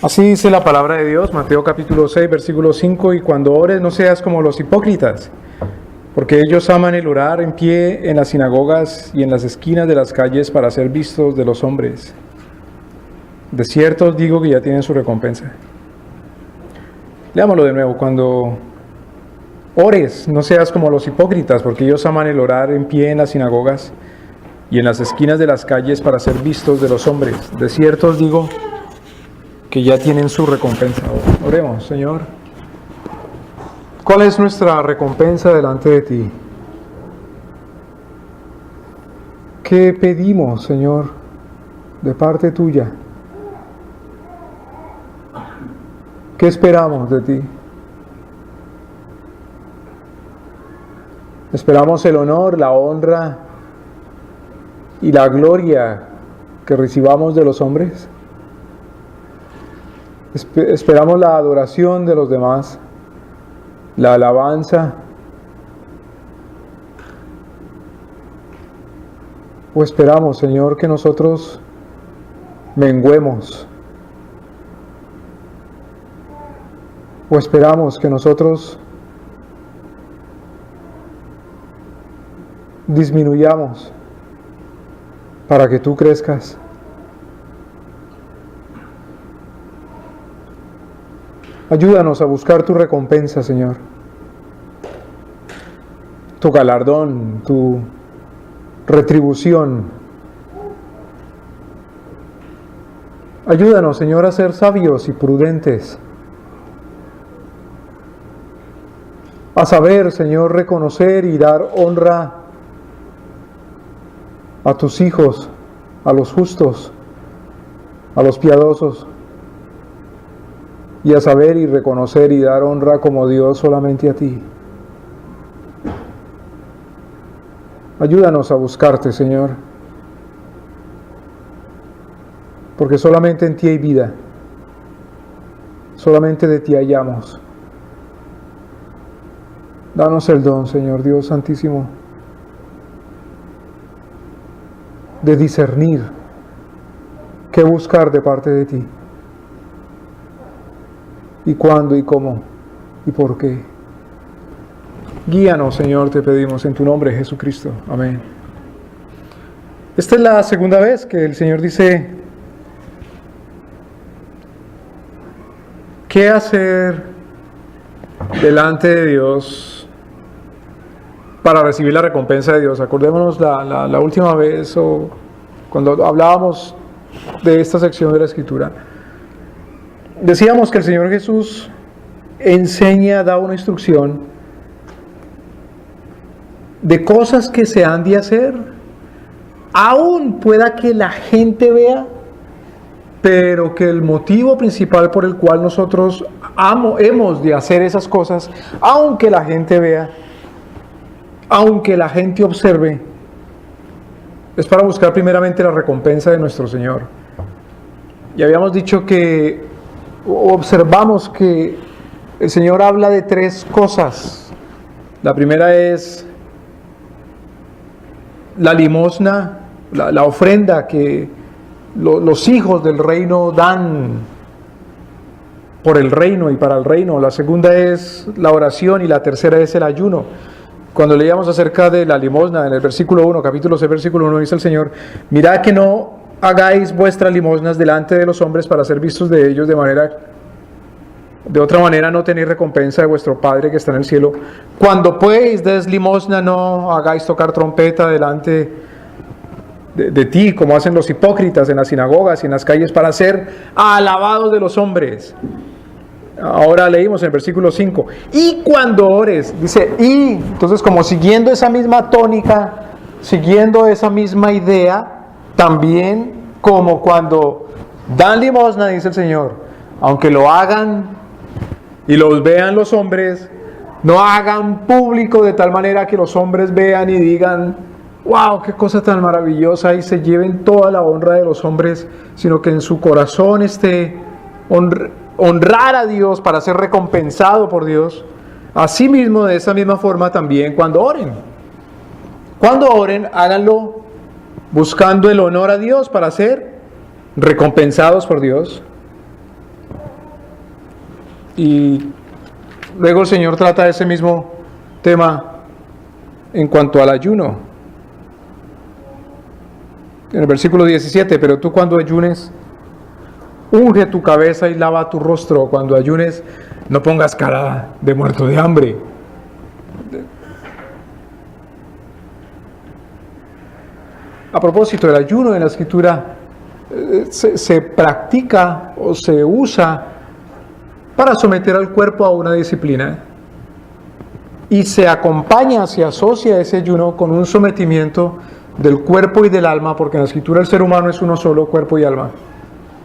Así dice la palabra de Dios, Mateo capítulo 6, versículo 5, y cuando ores no seas como los hipócritas, porque ellos aman el orar en pie en las sinagogas y en las esquinas de las calles para ser vistos de los hombres. De cierto os digo que ya tienen su recompensa. Leámoslo de nuevo, cuando ores no seas como los hipócritas, porque ellos aman el orar en pie en las sinagogas y en las esquinas de las calles para ser vistos de los hombres. De cierto os digo que ya tienen su recompensa. Oremos, Señor. ¿Cuál es nuestra recompensa delante de ti? ¿Qué pedimos, Señor, de parte tuya? ¿Qué esperamos de ti? ¿Esperamos el honor, la honra y la gloria que recibamos de los hombres? ¿Esperamos la adoración de los demás, la alabanza? ¿O esperamos, Señor, que nosotros menguemos? ¿O esperamos que nosotros disminuyamos para que tú crezcas? Ayúdanos a buscar tu recompensa, Señor, tu galardón, tu retribución. Ayúdanos, Señor, a ser sabios y prudentes, a saber, Señor, reconocer y dar honra a tus hijos, a los justos, a los piadosos, y a saber y reconocer y dar honra como Dios solamente a ti. Ayúdanos a buscarte, Señor, porque solamente en ti hay vida, solamente de ti hallamos. Danos el don, Señor Dios Santísimo, de discernir qué buscar de parte de ti, y cuándo y cómo y por qué. Guíanos, Señor, te pedimos en tu nombre, Jesucristo. Amén. Esta es la segunda vez que el Señor dice: ¿qué hacer delante de Dios para recibir la recompensa de Dios? Acordémonos la última vez, o cuando hablábamos de esta sección de la Escritura, decíamos que el Señor Jesús enseña, da una instrucción de cosas que se han de hacer, aún pueda que la gente vea, pero que el motivo principal por el cual nosotros hemos de hacer esas cosas, aunque la gente vea, aunque la gente observe, es para buscar primeramente la recompensa de nuestro Señor. Y habíamos dicho que observamos que el Señor habla de tres cosas. La primera es la limosna, la ofrenda que los hijos del reino dan por el reino y para el reino. La segunda es la oración y la tercera es el ayuno. Cuando leíamos acerca de la limosna, en el versículo 1, capítulo 6, versículo 1, dice el Señor: mirad que no hagáis vuestras limosnas delante de los hombres para ser vistos de ellos, de otra manera no tenéis recompensa de vuestro Padre que está en el cielo. Cuando pues des limosna, no hagáis tocar trompeta delante de ti, como hacen los hipócritas en las sinagogas y en las calles, para ser alabados de los hombres. Ahora leímos en el versículo 5: y cuando ores, dice, y entonces, como siguiendo esa misma tónica, siguiendo esa misma idea, también como cuando dan limosna, dice el Señor, aunque lo hagan y los vean los hombres, no hagan público de tal manera que los hombres vean y digan: wow, qué cosa tan maravillosa, y se lleven toda la honra de los hombres, sino que en su corazón esté honrar a Dios para ser recompensado por Dios. Asimismo, de esa misma forma también cuando oren, háganlo buscando el honor a Dios para ser recompensados por Dios. Y luego el Señor trata ese mismo tema en cuanto al ayuno. En el versículo 17, pero tú cuando ayunes, unge tu cabeza y lava tu rostro. Cuando ayunes, no pongas cara de muerto de hambre. A propósito, el ayuno en la Escritura se practica o se usa para someter al cuerpo a una disciplina, y se acompaña, se asocia ese ayuno con un sometimiento del cuerpo y del alma, porque en la Escritura el ser humano es uno solo, cuerpo y alma.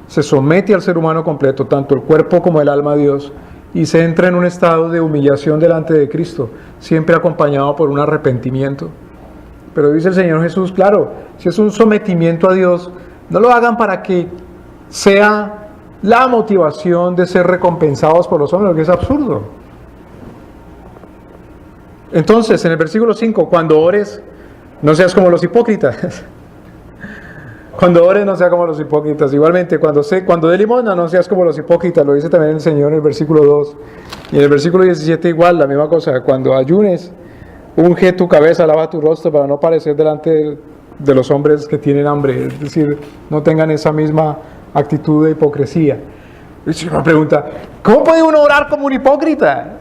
Se somete al ser humano completo, tanto el cuerpo como el alma a Dios, y se entra en un estado de humillación delante de Cristo, siempre acompañado por un arrepentimiento. Pero dice el Señor Jesús, claro, si es un sometimiento a Dios, no lo hagan para que sea la motivación de ser recompensados por los hombres, porque es absurdo. Entonces, en el versículo 5, cuando ores, no seas como los hipócritas. Cuando ores, no seas como los hipócritas. Igualmente, cuando dé limosna, no seas como los hipócritas. Lo dice también el Señor en el versículo 2. Y en el versículo 17 igual, la misma cosa. Cuando ayunes, unge tu cabeza, lava tu rostro para no parecer delante de los hombres que tienen hambre. Es decir, no tengan esa misma actitud de hipocresía. Y una pregunta, ¿cómo puede uno orar como un hipócrita?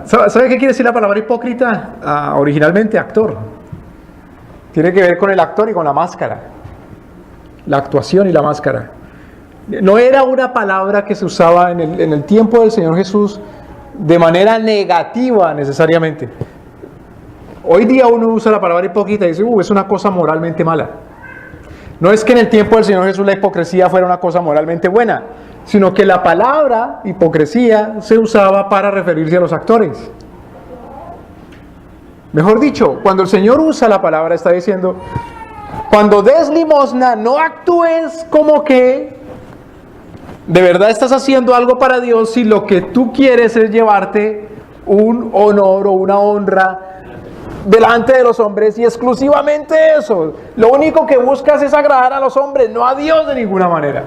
¿Sabe qué quiere decir la palabra hipócrita? Originalmente actor. Tiene que ver con el actor y con la máscara. La actuación y la máscara. No era una palabra que se usaba en el tiempo del Señor Jesús de manera negativa necesariamente. Hoy día uno usa la palabra hipócrita y dice, es una cosa moralmente mala. No es que en el tiempo del Señor Jesús la hipocresía fuera una cosa moralmente buena, sino que la palabra hipocresía se usaba para referirse a los actores. Mejor dicho, cuando el Señor usa la palabra, está diciendo, cuando des limosna, no actúes como que de verdad estás haciendo algo para Dios, si lo que tú quieres es llevarte un honor o una honra delante de los hombres, y exclusivamente eso. Lo único que buscas es agradar a los hombres, no a Dios de ninguna manera.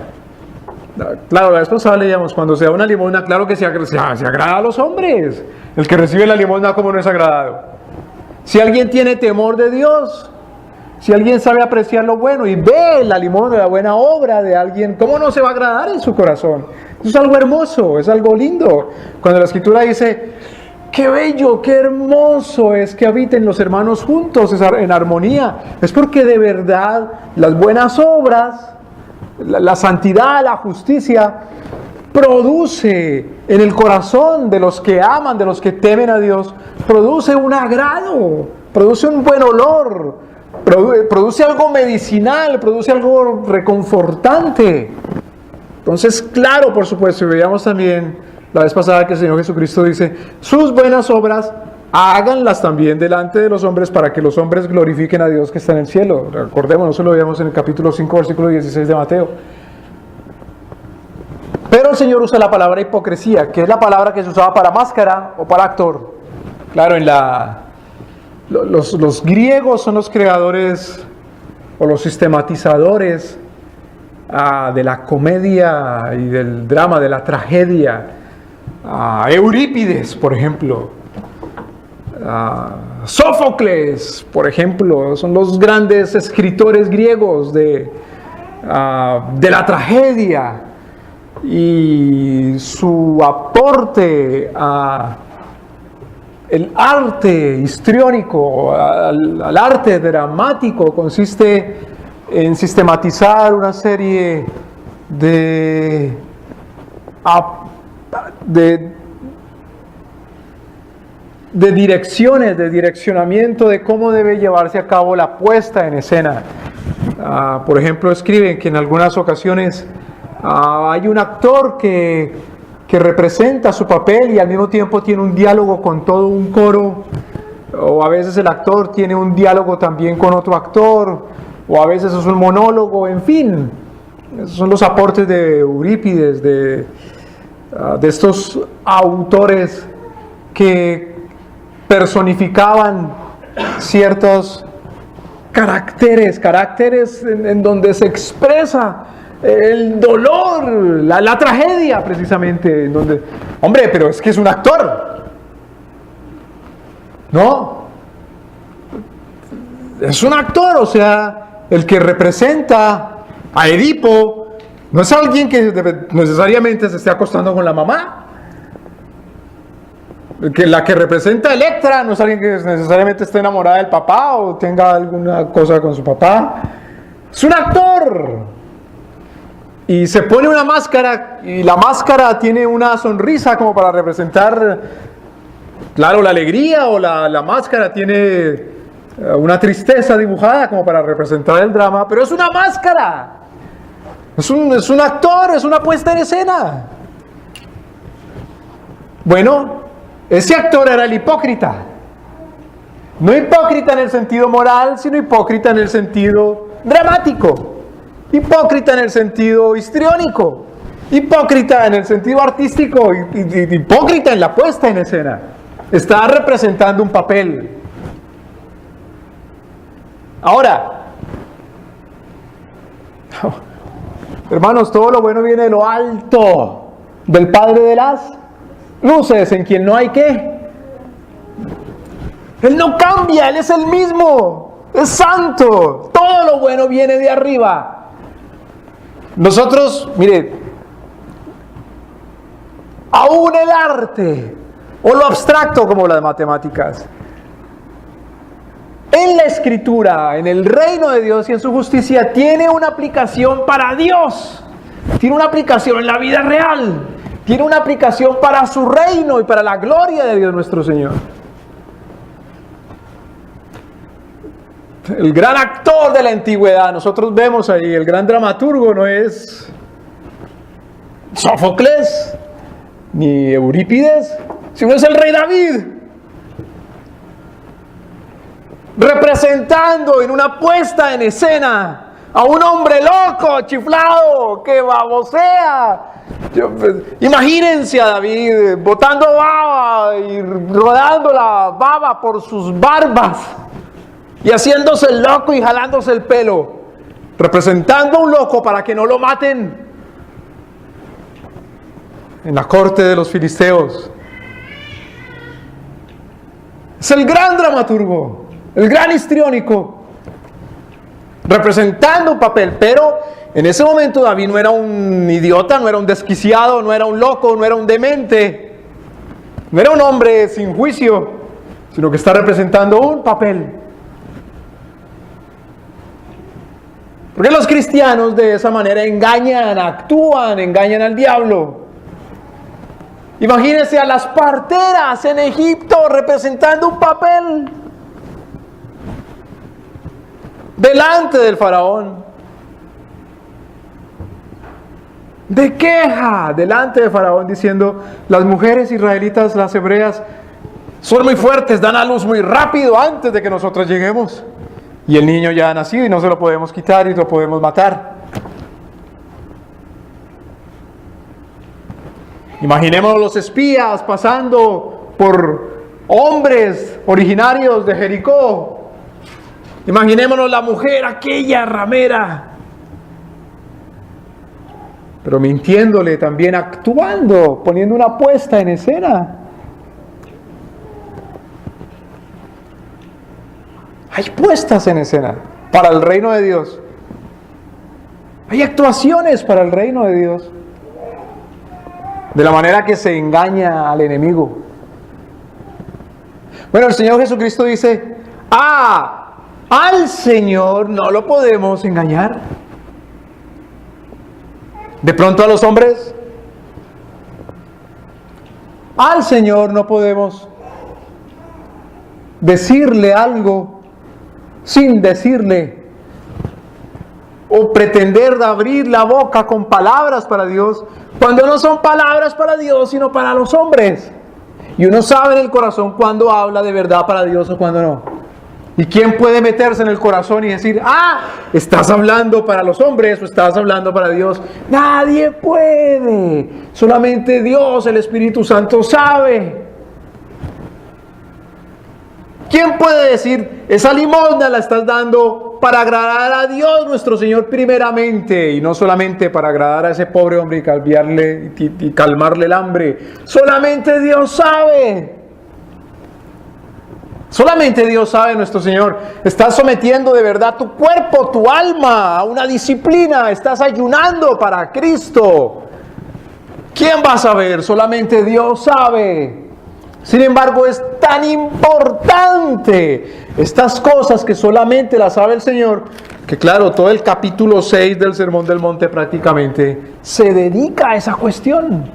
Claro, la vez pasada leíamos, cuando se da una limosna, claro que se agrada a los hombres. El que recibe la limosna, ¿cómo no es agradado? Si alguien tiene temor de Dios, si alguien sabe apreciar lo bueno y ve la limosna, la buena obra de alguien, ¿cómo no se va a agradar en su corazón? Eso es algo hermoso, es algo lindo. Cuando la Escritura dice, qué bello, qué hermoso es que habiten los hermanos juntos en armonía, es porque de verdad las buenas obras, la santidad, la justicia, produce en el corazón de los que aman, de los que temen a Dios, produce un agrado, produce un buen olor, produce algo medicinal, produce algo reconfortante. Entonces, claro, por supuesto, y veíamos también la vez pasada que el Señor Jesucristo dice, sus buenas obras háganlas también delante de los hombres para que los hombres glorifiquen a Dios que está en el cielo. Recordémonos, eso lo veíamos en el capítulo 5, versículo 16 de Mateo. Pero el Señor usa la palabra hipocresía, que es la palabra que se usaba para máscara o para actor. Claro, los griegos son los creadores o los sistematizadores de la comedia y del drama, de la tragedia. Eurípides, por ejemplo. Sófocles, por ejemplo, son los grandes escritores griegos de la tragedia, y su aporte el arte histriónico, al arte dramático, consiste en sistematizar una serie de direcciones, de direccionamiento de cómo debe llevarse a cabo la puesta en escena. Por ejemplo, escriben que en algunas ocasiones hay un actor que representa su papel y al mismo tiempo tiene un diálogo con todo un coro, o a veces el actor tiene un diálogo también con otro actor, o a veces es un monólogo, en fin. Esos son los aportes de Eurípides, de estos autores que personificaban ciertos caracteres en donde se expresa el dolor, la tragedia precisamente, en donde, hombre, pero es que es un actor, ¿no? Es un actor, o sea, el que representa a Edipo no es alguien que necesariamente se esté acostando con la mamá. La que representa a Electra no es alguien que necesariamente esté enamorada del papá o tenga alguna cosa con su papá. Es un actor. Y se pone una máscara, y la máscara tiene una sonrisa como para representar, claro, la alegría, o la máscara tiene una tristeza dibujada como para representar el drama, pero es una máscara. Es un actor, es una puesta en escena. Bueno, ese actor era el hipócrita. No hipócrita en el sentido moral, sino hipócrita en el sentido dramático. Hipócrita en el sentido histriónico. Hipócrita en el sentido artístico. Hipócrita en la puesta en escena. Está representando un papel. Ahora, hermanos, todo lo bueno viene de lo alto, del Padre de las luces, en quien no hay ¿qué? Él no cambia, Él es el mismo, es santo. Todo lo bueno viene de arriba. Nosotros, mire, aún el arte o lo abstracto como las matemáticas, en la Escritura, en el reino de Dios y en su justicia, tiene una aplicación para Dios, tiene una aplicación en la vida real, tiene una aplicación para su reino y para la gloria de Dios nuestro Señor. El gran actor de la antigüedad, nosotros vemos ahí, el gran dramaturgo no es Sófocles ni Eurípides, sino es el rey David, representando en una puesta en escena a un hombre loco, chiflado, que babosea. Imagínense a David botando baba y rodando la baba por sus barbas y haciéndose el loco y jalándose el pelo, representando a un loco para que no lo maten en la corte de los filisteos. Es el gran dramaturgo, el gran histriónico, representando un papel. Pero en ese momento David no era un idiota, no era un desquiciado, no era un loco, no era un demente, no era un hombre sin juicio, sino que está representando un papel. Porque los cristianos de esa manera engañan, actúan, engañan al diablo. Imagínense a las parteras en Egipto representando un papel delante del faraón, de queja delante del faraón, diciendo: las mujeres israelitas, las hebreas, son muy fuertes, dan a luz muy rápido antes de que nosotros lleguemos, y el niño ya ha nacido y no se lo podemos quitar y lo podemos matar. Imaginemos los espías pasando por hombres originarios de Jericó. Imaginémonos la mujer aquella ramera, pero mintiéndole también, actuando, poniendo una puesta en escena. Hay puestas en escena para el reino de Dios. Hay actuaciones para el reino de Dios. De la manera que se engaña al enemigo. Bueno, el Señor Jesucristo dice: al Señor no lo podemos engañar. De pronto a los hombres, al Señor no podemos decirle algo sin decirle, o pretender de abrir la boca con palabras para Dios, cuando no son palabras para Dios, sino para los hombres. Y uno sabe en el corazón cuando habla de verdad para Dios o cuando no. ¿Y quién puede meterse en el corazón y decir: estás hablando para los hombres o estás hablando para Dios? Nadie puede. Solamente Dios, el Espíritu Santo, sabe. ¿Quién puede decir: esa limosna la estás dando sino para agradar a Dios nuestro Señor primeramente, y no solamente para agradar a ese pobre hombre y calmarle el hambre. Solamente Dios sabe. Solamente Dios sabe, nuestro Señor. Estás sometiendo de verdad tu cuerpo, tu alma a una disciplina. Estás ayunando para Cristo. ¿Quién va a saber? Solamente Dios sabe. Sin embargo, es tan importante estas cosas que solamente las sabe el Señor, que claro, todo el capítulo 6 del Sermón del Monte prácticamente se dedica a esa cuestión.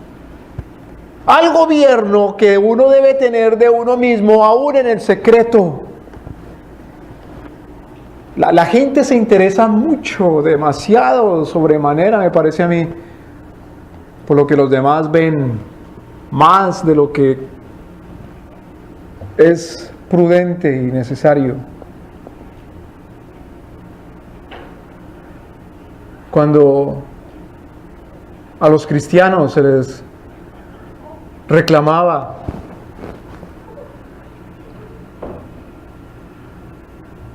Al gobierno que uno debe tener de uno mismo, aún en el secreto. La gente se interesa mucho, demasiado, sobremanera, me parece a mí, por lo que los demás ven, más de lo que es prudente y necesario. Cuando a los cristianos se les reclamaba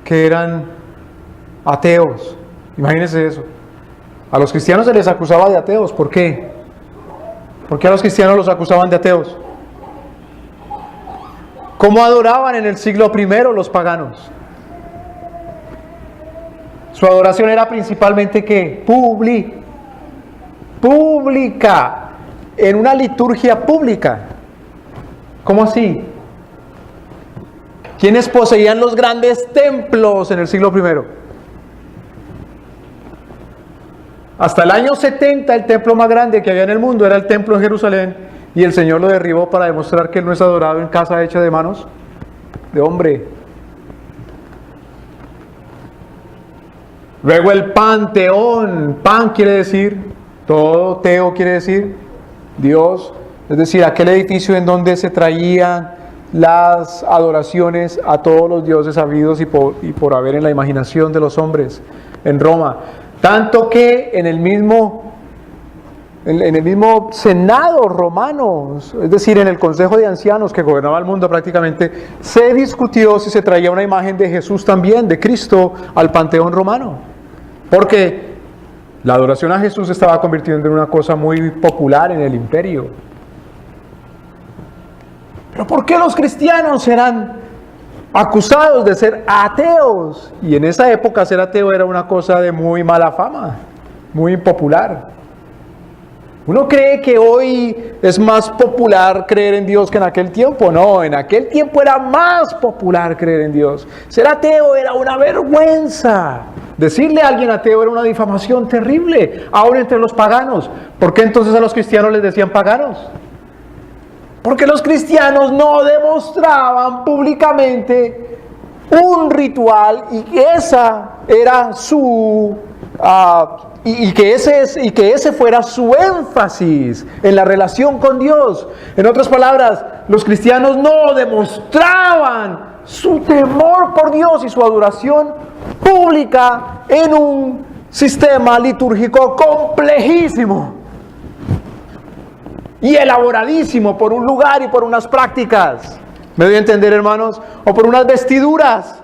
que eran ateos, imagínense eso, a los cristianos se les acusaba de ateos. ¿Por qué? ¿Por qué a los cristianos los acusaban de ateos? ¿Cómo adoraban en el siglo I los paganos? Su adoración era principalmente ¿qué? Pública, en una liturgia pública. ¿Cómo así? ¿Quiénes poseían los grandes templos en el siglo I? Hasta el año 70 el templo más grande que había en el mundo era el templo en Jerusalén. Y el Señor lo derribó para demostrar que Él no es adorado en casa hecha de manos de hombre. Luego el panteón. Pan quiere decir, todo teo quiere decir Dios. Es decir, aquel edificio en donde se traían las adoraciones a todos los dioses habidos y por haber en la imaginación de los hombres en Roma. Tanto que en el mismo Senado romano, es decir, en el Consejo de Ancianos que gobernaba el mundo prácticamente, se discutió si se traía una imagen de Jesús también, de Cristo, al panteón romano. Porque la adoración a Jesús se estaba convirtiendo en una cosa muy popular en el imperio. Pero ¿por qué los cristianos eran acusados de ser ateos? Y en esa época ser ateo era una cosa de muy mala fama, muy impopular. ¿Uno cree que hoy es más popular creer en Dios que en aquel tiempo? No, en aquel tiempo era más popular creer en Dios. Ser ateo era una vergüenza. Decirle a alguien ateo era una difamación terrible, aún entre los paganos. ¿Por qué entonces a los cristianos les decían paganos? Porque los cristianos no demostraban públicamente un ritual y que esa era su... Y que ese fuera su énfasis en la relación con Dios. En otras palabras, los cristianos no demostraban su temor por Dios y su adoración pública en un sistema litúrgico complejísimo y elaboradísimo por un lugar y por unas prácticas. ¿Me doy a entender, hermanos? O por unas vestiduras.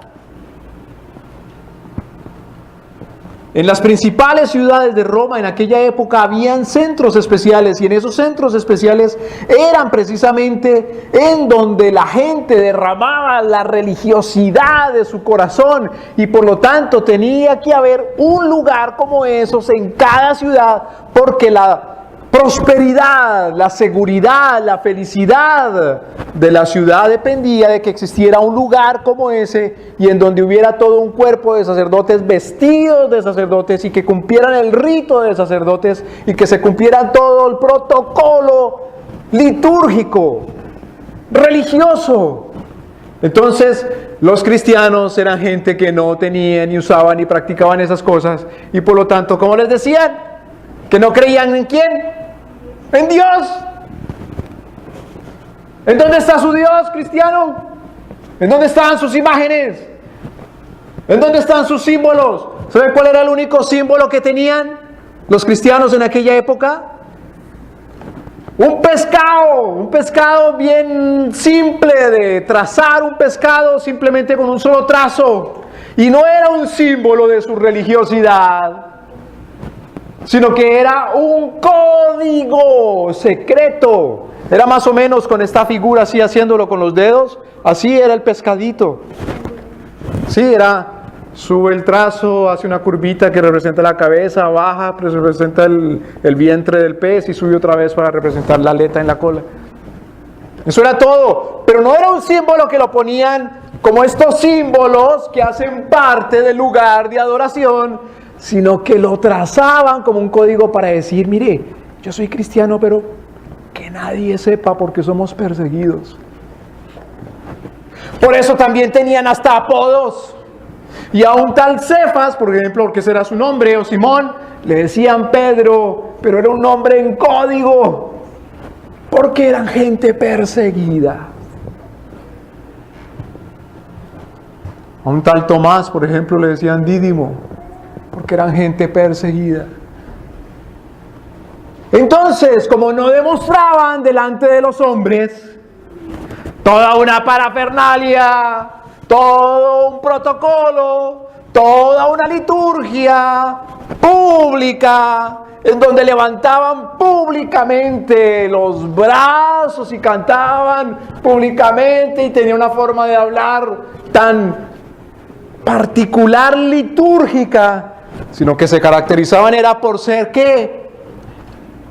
En las principales ciudades de Roma en aquella época habían centros especiales, y en esos centros especiales eran precisamente en donde la gente derramaba la religiosidad de su corazón, y por lo tanto tenía que haber un lugar como esos en cada ciudad, porque la prosperidad, la seguridad, la felicidad de la ciudad dependía de que existiera un lugar como ese y en donde hubiera todo un cuerpo de sacerdotes vestidos de sacerdotes y que cumplieran el rito de sacerdotes y que se cumpliera todo el protocolo litúrgico, religioso. Entonces, los cristianos eran gente que no tenían ni usaban ni practicaban esas cosas y por lo tanto, ¿cómo les decían? Que no creían en ¿quién? En Dios. ¿En dónde está su Dios, cristiano? ¿En dónde están sus imágenes? ¿En dónde están sus símbolos? ¿Sabe cuál era el único símbolo que tenían los cristianos en aquella época? Un pescado bien simple de trazar un pescado simplemente con un solo trazo. Y no era un símbolo de su religiosidad, sino que era un código secreto. Era más o menos con esta figura así, haciéndolo con los dedos. Así era el pescadito. Sí, era, sube el trazo, hace una curvita que representa la cabeza, baja, pues representa el vientre del pez y sube otra vez para representar la aleta en la cola. Eso era todo, pero no era un símbolo que lo ponían como estos símbolos que hacen parte del lugar de adoración, sino que lo trazaban como un código para decir, mire, yo soy cristiano, pero que nadie sepa porque somos perseguidos. Por eso también tenían hasta apodos. Y a un tal Cefas, por ejemplo, porque ese era su nombre, o Simón, le decían Pedro, pero era un nombre en código, porque eran gente perseguida. A un tal Tomás, por ejemplo, le decían Dídimo, porque eran gente perseguida. Entonces, como no demostraban delante de los hombres toda una parafernalia, todo un protocolo, toda una liturgia pública, en donde levantaban públicamente los brazos y cantaban públicamente y tenía una forma de hablar tan particular litúrgica, sino que se caracterizaban era por ser ¿qué?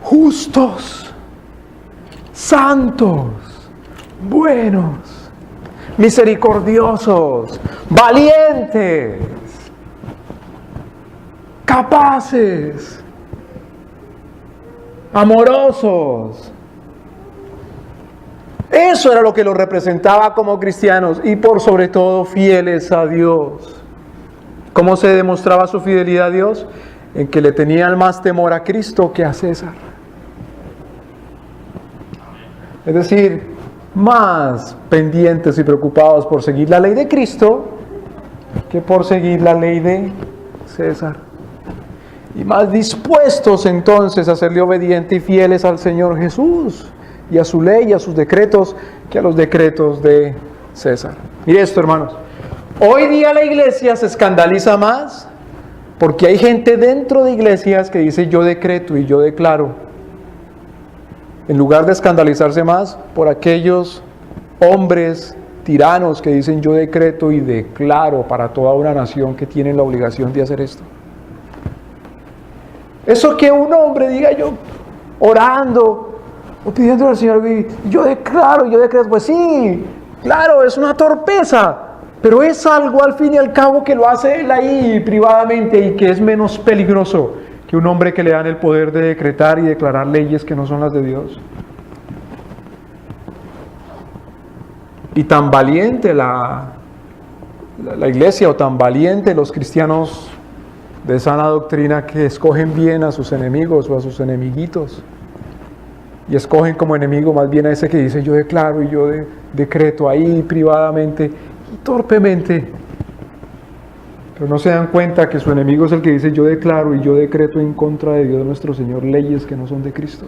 Justos, santos, buenos, misericordiosos, valientes, capaces, amorosos. Eso era lo que los representaba como cristianos y por sobre todo fieles a Dios. ¿Cómo se demostraba su fidelidad a Dios? En que le tenían más temor a Cristo que a César. Es decir, más pendientes y preocupados por seguir la ley de Cristo que por seguir la ley de César. Y más dispuestos entonces a serle obedientes y fieles al Señor Jesús y a su ley y a sus decretos que a los decretos de César. Mire esto, hermanos. Hoy día la iglesia se escandaliza más porque hay gente dentro de iglesias que dice yo decreto y yo declaro, en lugar de escandalizarse más por aquellos hombres tiranos que dicen yo decreto y declaro para toda una nación que tienen la obligación de hacer esto. Eso que un hombre diga yo orando o pidiendo al Señor, yo declaro, pues sí, claro, es una torpeza, pero es algo al fin y al cabo que lo hace él ahí privadamente y que es menos peligroso que un hombre que le dan el poder de decretar y declarar leyes que no son las de Dios. Y tan valiente la iglesia o tan valiente los cristianos de sana doctrina que escogen bien a sus enemigos o a sus enemiguitos. Y escogen como enemigo más bien a ese que dice yo declaro y yo decreto ahí privadamente y torpemente. Pero no se dan cuenta que su enemigo es el que dice yo declaro y yo decreto en contra de Dios nuestro Señor leyes que no son de Cristo.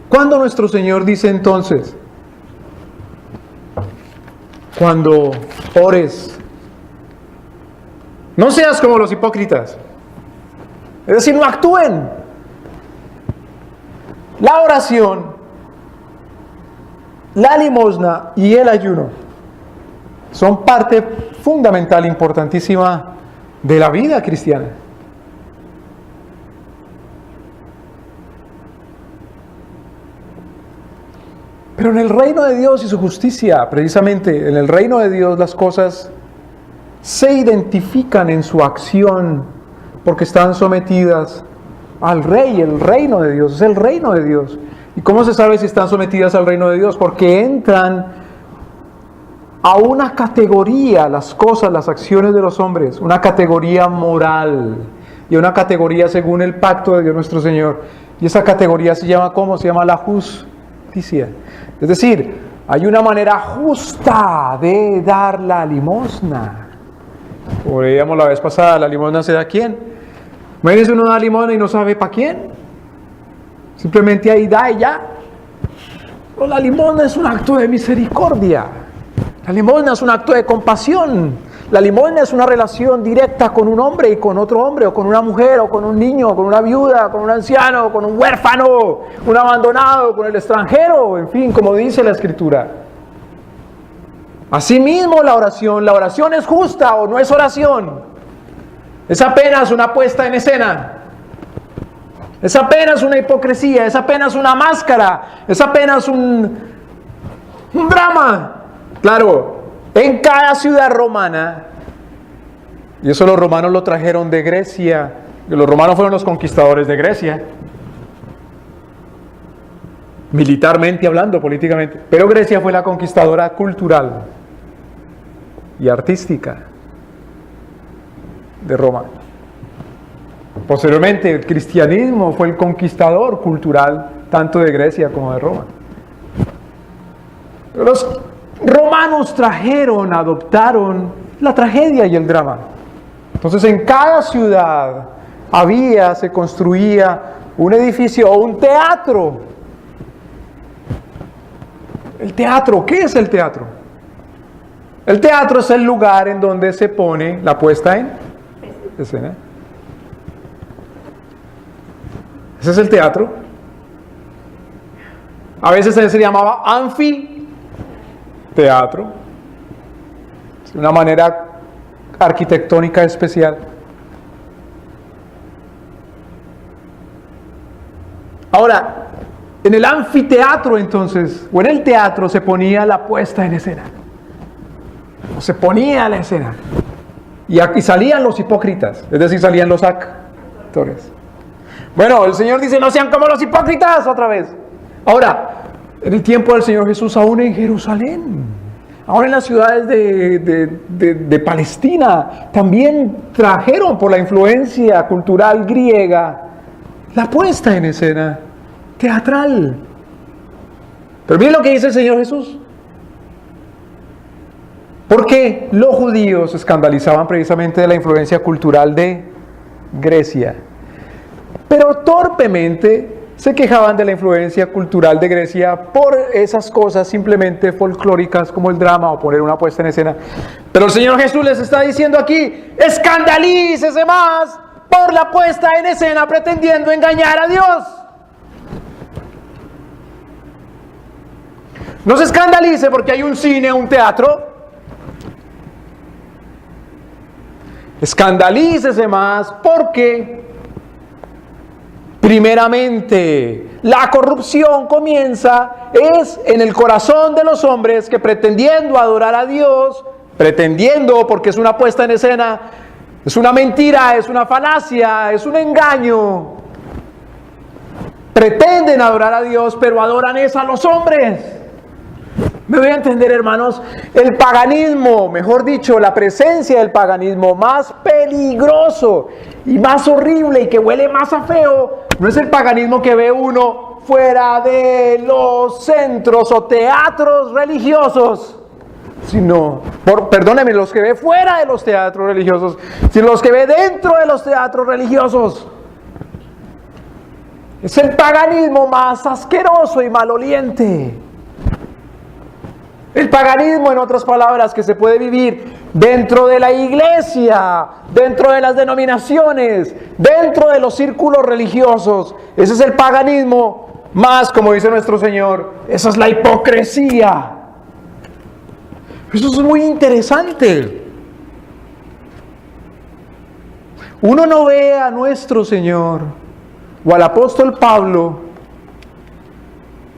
¿Cuándo nuestro Señor dice entonces? Cuando ores, no seas como los hipócritas. Es decir, no actúen. La oración, la limosna y el ayuno son parte fundamental, importantísima de la vida cristiana. Pero en el reino de Dios y su justicia, precisamente en el reino de Dios las cosas se identifican en su acción porque están sometidas al Rey, el reino de Dios, es el reino de Dios. ¿Y cómo se sabe si están sometidas al reino de Dios? Porque entran a una categoría, las cosas, las acciones de los hombres, una categoría moral y una categoría según el pacto de Dios nuestro Señor. Y esa categoría se llama, ¿cómo? Se llama la justicia. Es decir, hay una manera justa de dar la limosna. Como veíamos la vez pasada, la limosna se da a quién. Imagínense uno da limosna y no sabe para quién. Simplemente ahí da y ya. Pero la limosna es un acto de misericordia. La limosna es un acto de compasión. La limosna es una relación directa con un hombre y con otro hombre, o con una mujer, o con un niño, o con una viuda, con un anciano, con un huérfano, un abandonado, con el extranjero, en fin, como dice la Escritura. Asimismo la oración es justa o no es oración. Es apenas una puesta en escena. Es apenas una hipocresía, es apenas una máscara, es apenas un drama. Claro, en cada ciudad romana, y eso los romanos lo trajeron de Grecia, los romanos fueron los conquistadores de Grecia, militarmente hablando, políticamente, pero Grecia fue la conquistadora cultural y artística de Roma. Posteriormente el cristianismo fue el conquistador cultural tanto de Grecia como de Roma. Los romanos adoptaron la tragedia y el drama. Entonces en cada ciudad se construía un edificio o un teatro. El teatro, ¿qué es el teatro? El teatro es el lugar en donde se pone la puesta en escena. Ese es el teatro. A veces se llamaba anfiteatro. Es una manera arquitectónica especial. Ahora, en el anfiteatro entonces, o en el teatro, se ponía la puesta en escena. O se ponía la escena. Y aquí salían los hipócritas, es decir, salían los actores. Bueno, el Señor dice, no sean como los hipócritas otra vez. Ahora, en el tiempo del Señor Jesús, aún en Jerusalén, aún en las ciudades de Palestina, también trajeron por la influencia cultural griega la puesta en escena teatral. Pero miren lo que dice el Señor Jesús. Porque los judíos se escandalizaban precisamente de la influencia cultural de Grecia. Pero torpemente se quejaban de la influencia cultural de Grecia por esas cosas simplemente folclóricas como el drama o poner una puesta en escena. Pero el Señor Jesús les está diciendo aquí, escandalícese más por la puesta en escena pretendiendo engañar a Dios. No se escandalice porque hay un cine, un teatro. Escandalícese más porque primeramente, la corrupción comienza en el corazón de los hombres que pretendiendo adorar a Dios, porque es una puesta en escena, es una mentira, es una falacia, es un engaño. Pretenden adorar a Dios, pero adoran a los hombres. Me voy a entender, hermanos, el paganismo, mejor dicho, la presencia del paganismo más peligroso y más horrible y que huele más a feo, no es el paganismo que ve uno fuera de los centros o teatros religiosos, sino, perdónenme, los que ve fuera de los teatros religiosos, sino los que ve dentro de los teatros religiosos. Es el paganismo más asqueroso y maloliente. El paganismo, en otras palabras, que se puede vivir dentro de la iglesia, dentro de las denominaciones, dentro de los círculos religiosos. Ese es el paganismo más, como dice nuestro Señor, esa es la hipocresía. Eso es muy interesante. Uno no ve a nuestro Señor o al apóstol Pablo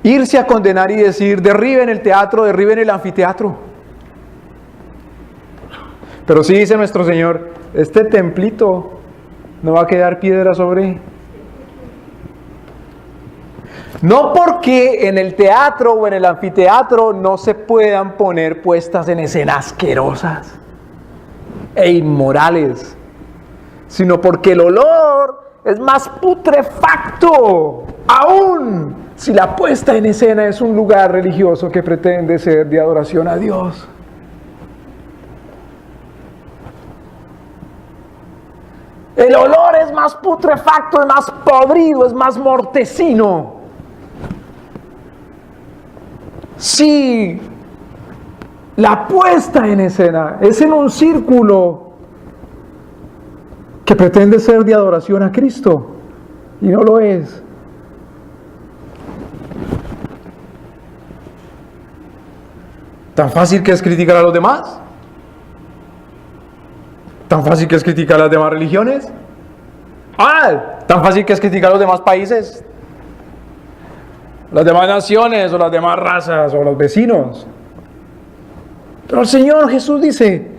irse a condenar y decir, derriben el teatro, derriben el anfiteatro. Pero sí dice nuestro Señor, este templito no va a quedar piedra sobre. No porque en el teatro o en el anfiteatro no se puedan poner puestas en escena asquerosas e inmorales, sino porque el olor es más putrefacto, aún si la puesta en escena es un lugar religioso que pretende ser de adoración a Dios. El olor es más putrefacto, es más podrido, es más mortecino. Si la puesta en escena es en un círculo que pretende ser de adoración a Cristo y no lo es. Tan fácil que es criticar a los demás, tan fácil que es criticar a las demás religiones, tan fácil que es criticar a los demás países, las demás naciones o las demás razas o los vecinos. Pero el Señor Jesús dice: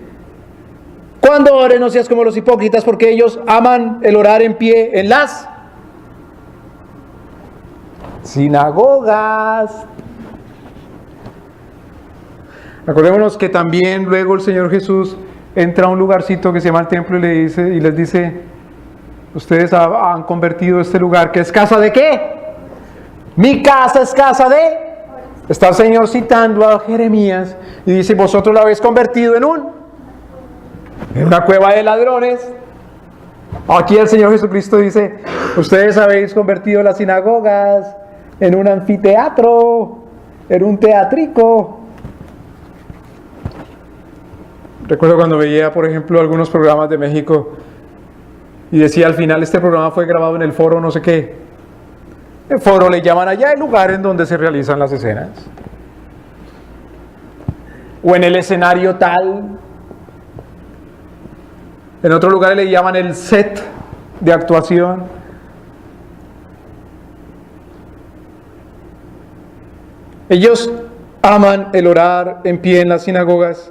cuando ores no seas como los hipócritas, porque ellos aman el orar en pie en las sinagogas. Acordémonos que también luego el Señor Jesús entra a un lugarcito que se llama el templo y les dice: ustedes han convertido este lugar, que es casa de ¿qué? Mi casa es casa de... Está el Señor citando a Jeremías y dice: vosotros lo habéis convertido en una cueva de ladrones. Aquí el Señor Jesucristo dice: ustedes habéis convertido las sinagogas en un anfiteatro, en un teatrico. Recuerdo cuando veía, por ejemplo, algunos programas de México y decía al final: este programa fue grabado en el foro no sé qué. El foro le llaman allá el lugar en donde se realizan las escenas. O en el escenario tal. En otro lugar le llaman el set de actuación. Ellos aman el orar en pie en las sinagogas.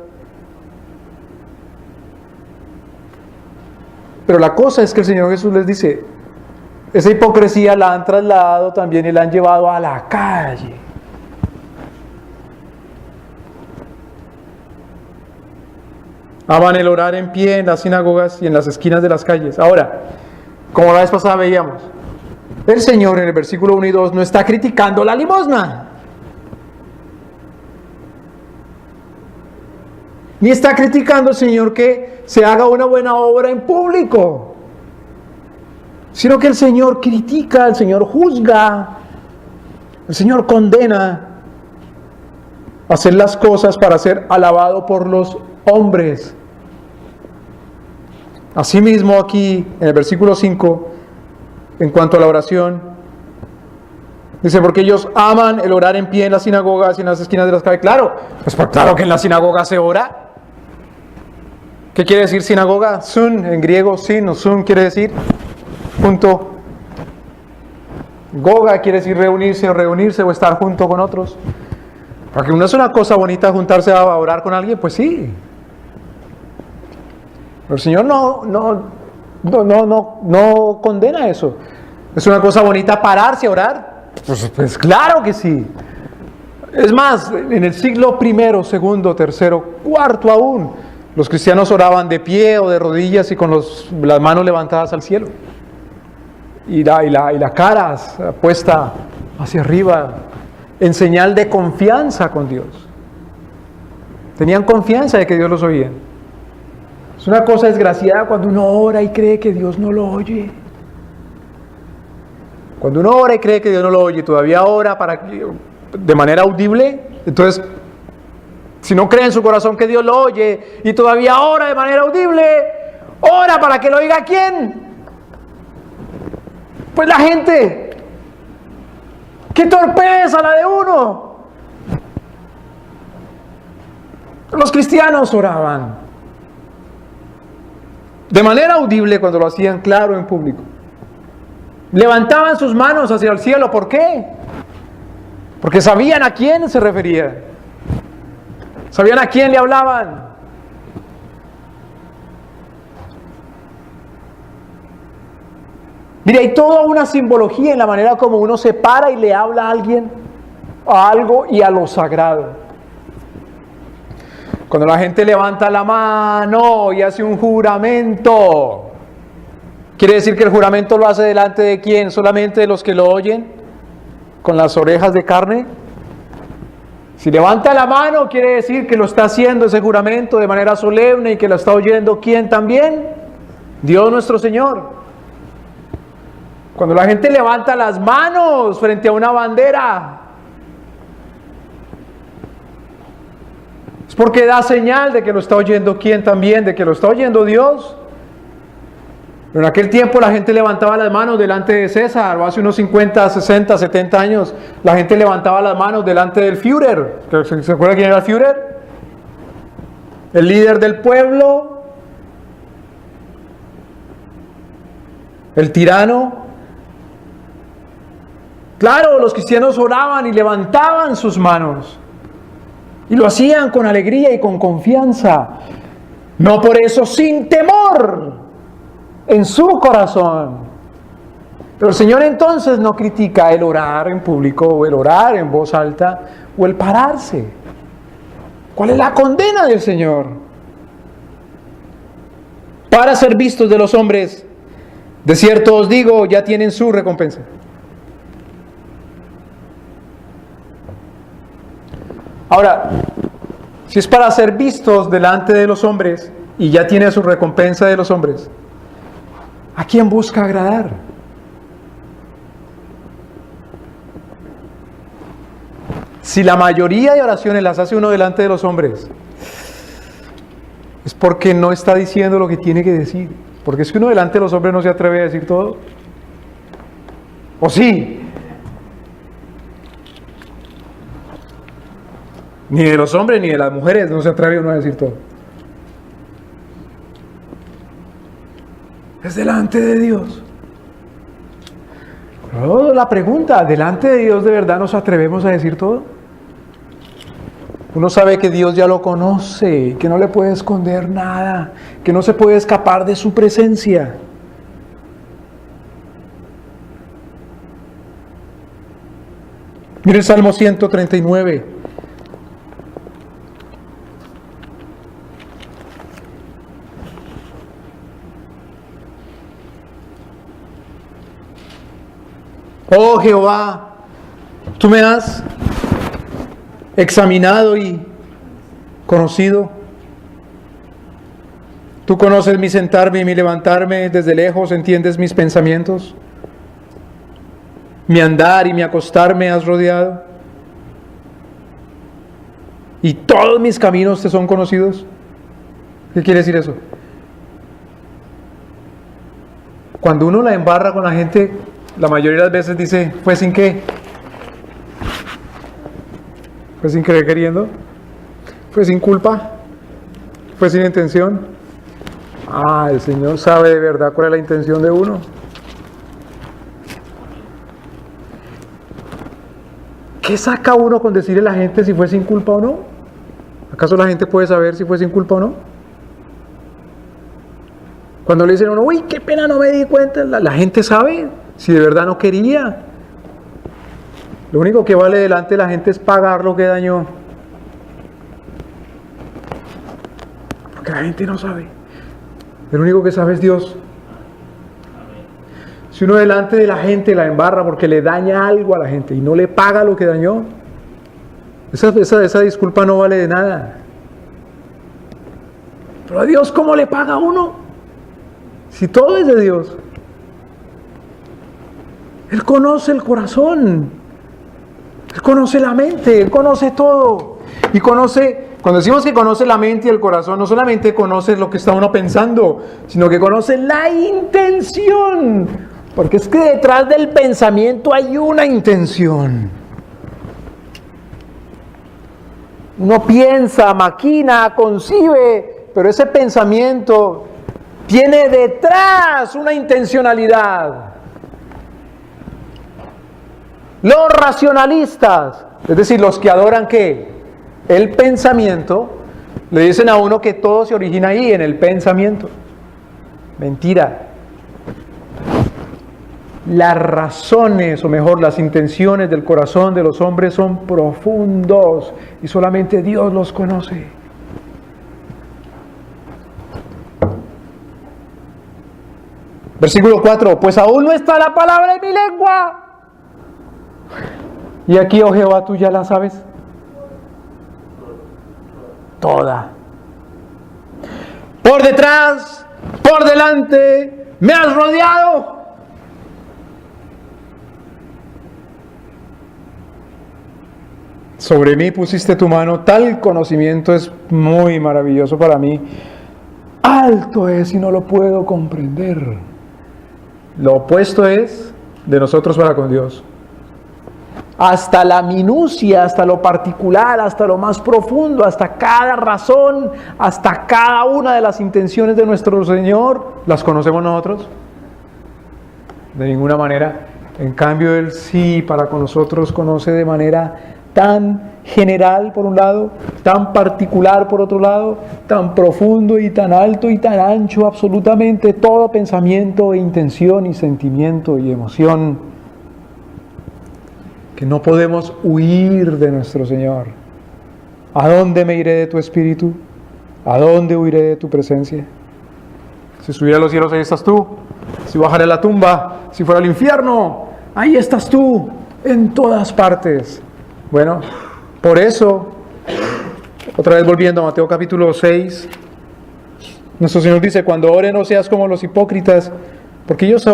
Pero la cosa es que el Señor Jesús les dice: esa hipocresía la han trasladado también y la han llevado a la calle. Aman el orar en pie en las sinagogas y en las esquinas de las calles. Ahora, como la vez pasada veíamos, el Señor en el versículo 1 y 2 no está criticando la limosna. Ni está criticando el Señor que se haga una buena obra en público, sino que el Señor critica, el Señor juzga, el Señor condena hacer las cosas para ser alabado por los hombres. Asimismo, aquí en el versículo 5, en cuanto a la oración, dice: porque ellos aman el orar en pie en las sinagogas y en las esquinas de las calles. Claro, pues claro que en la sinagoga se ora. ¿Qué quiere decir sinagoga? Sun, en griego, sin o sun quiere decir junto. Goga quiere decir reunirse o estar junto con otros. Porque no es una cosa bonita juntarse a orar con alguien, pues sí. Pero el Señor no condena eso. ¿Es una cosa bonita pararse a orar? Pues claro que sí. Es más, en el siglo I, segundo, tercero, cuarto aún, los cristianos oraban de pie o de rodillas y con las manos levantadas al cielo. Y la cara puesta hacia arriba, en señal de confianza con Dios. Tenían confianza de que Dios los oía. Es una cosa desgraciada cuando uno ora y cree que Dios no lo oye. Cuando uno ora y cree que Dios no lo oye, todavía ora de manera audible. Entonces, si no cree en su corazón que Dios lo oye y todavía ora de manera audible, ora para que lo oiga ¿quién? Pues la gente. ¡Qué torpeza la de uno! Los cristianos oraban de manera audible cuando lo hacían claro en público. Levantaban sus manos hacia el cielo. ¿Por qué? Porque sabían a quién se refería. Sabían a quién le hablaban. Mire, hay toda una simbología en la manera como uno se para y le habla a alguien, a algo y a lo sagrado. Cuando la gente levanta la mano y hace un juramento, ¿quiere decir que el juramento lo hace delante de quién? ¿Solamente de los que lo oyen? ¿Con las orejas de carne? Si levanta la mano, quiere decir que lo está haciendo ese juramento de manera solemne y que lo está oyendo ¿quién también? Dios nuestro Señor. Cuando la gente levanta las manos frente a una bandera, Es porque da señal de que lo está oyendo ¿quién también? De que lo está oyendo Dios. Pero en aquel tiempo la gente levantaba las manos delante de César, o hace unos 50, 60, 70 años, la gente levantaba las manos delante del Führer. ¿Se acuerda quién era el Führer? El líder del pueblo, el tirano. Claro, los cristianos oraban y levantaban sus manos. Y lo hacían con alegría y con confianza. No por eso sin temor en su corazón. Pero el Señor entonces no critica el orar en público o el orar en voz alta o el pararse. ¿Cuál es la condena del Señor? Para ser vistos de los hombres, de cierto os digo, ya tienen su recompensa. Ahora, si es para ser vistos delante de los hombres y ya tiene su recompensa de los hombres, ¿a quién busca agradar? Si la mayoría de oraciones las hace uno delante de los hombres, es porque no está diciendo lo que tiene que decir. Porque es que uno delante de los hombres no se atreve a decir todo. ¿O sí? Ni de los hombres ni de las mujeres no se atreve uno a decir todo. Es delante de Dios. Pero la pregunta, ¿delante de Dios de verdad nos atrevemos a decir todo? Uno sabe que Dios ya lo conoce, que no le puede esconder nada, que no se puede escapar de su presencia. Mire el Salmo 139. Oh Jehová, tú me has examinado y conocido. Tú conoces mi sentarme y mi levantarme, desde lejos entiendes mis pensamientos. Mi andar y mi acostarme has rodeado. Y todos mis caminos te son conocidos. ¿Qué quiere decir eso? Cuando uno la embarra con la gente, la mayoría de las veces dice, ¿fue sin qué? ¿Fue sin querer queriendo? ¿Fue sin culpa? ¿Fue sin intención? Ah, el Señor sabe de verdad cuál es la intención de uno. ¿Qué saca uno con decirle a la gente si fue sin culpa o no? ¿Acaso la gente puede saber si fue sin culpa o no? Cuando le dicen a uno, uy, qué pena, no me di cuenta, la gente sabe si de verdad no quería. Lo único que vale delante de la gente es pagar lo que dañó. Porque la gente no sabe. El único que sabe es Dios. Si uno delante de la gente la embarra porque le daña algo a la gente y no le paga lo que dañó, esa disculpa no vale de nada. Pero a Dios, ¿cómo le paga a uno? Si todo es de Dios. Él conoce el corazón. Él conoce la mente, Él conoce todo. Y conoce, cuando decimos que conoce la mente y el corazón, no solamente conoce lo que está uno pensando, sino que conoce la intención. Porque es que detrás del pensamiento hay una intención. Uno piensa, maquina, concibe, pero ese pensamiento tiene detrás una intencionalidad. Los racionalistas, es decir, los que adoran ¿qué? El pensamiento, le dicen a uno que todo se origina ahí, en el pensamiento. Mentira. Las razones, o mejor, las intenciones del corazón de los hombres son profundos y solamente Dios los conoce. Versículo 4, pues aún no está la palabra en mi lengua. Y aquí, oh Jehová, tú ya la sabes. Toda. Por detrás, por delante, me has rodeado. Sobre mí pusiste tu mano, tal conocimiento es muy maravilloso para mí. Alto es y no lo puedo comprender. Lo opuesto es de nosotros para con Dios. Hasta la minucia, hasta lo particular, hasta lo más profundo, hasta cada razón, hasta cada una de las intenciones de nuestro Señor, ¿las conocemos nosotros? De ninguna manera. En cambio, Él sí para con nosotros conoce de manera tan general por un lado, tan particular por otro lado, tan profundo y tan alto y tan ancho, absolutamente todo pensamiento e intención y sentimiento y emoción, que no podemos huir de nuestro Señor. ¿A dónde me iré de tu espíritu? ¿A dónde huiré de tu presencia? Si subiera a los cielos, ahí estás tú. Si bajara a la tumba, si fuera al infierno, ahí estás tú, en todas partes. Bueno, por eso, otra vez volviendo a Mateo capítulo 6, nuestro Señor dice, cuando oren no seas como los hipócritas, porque ellos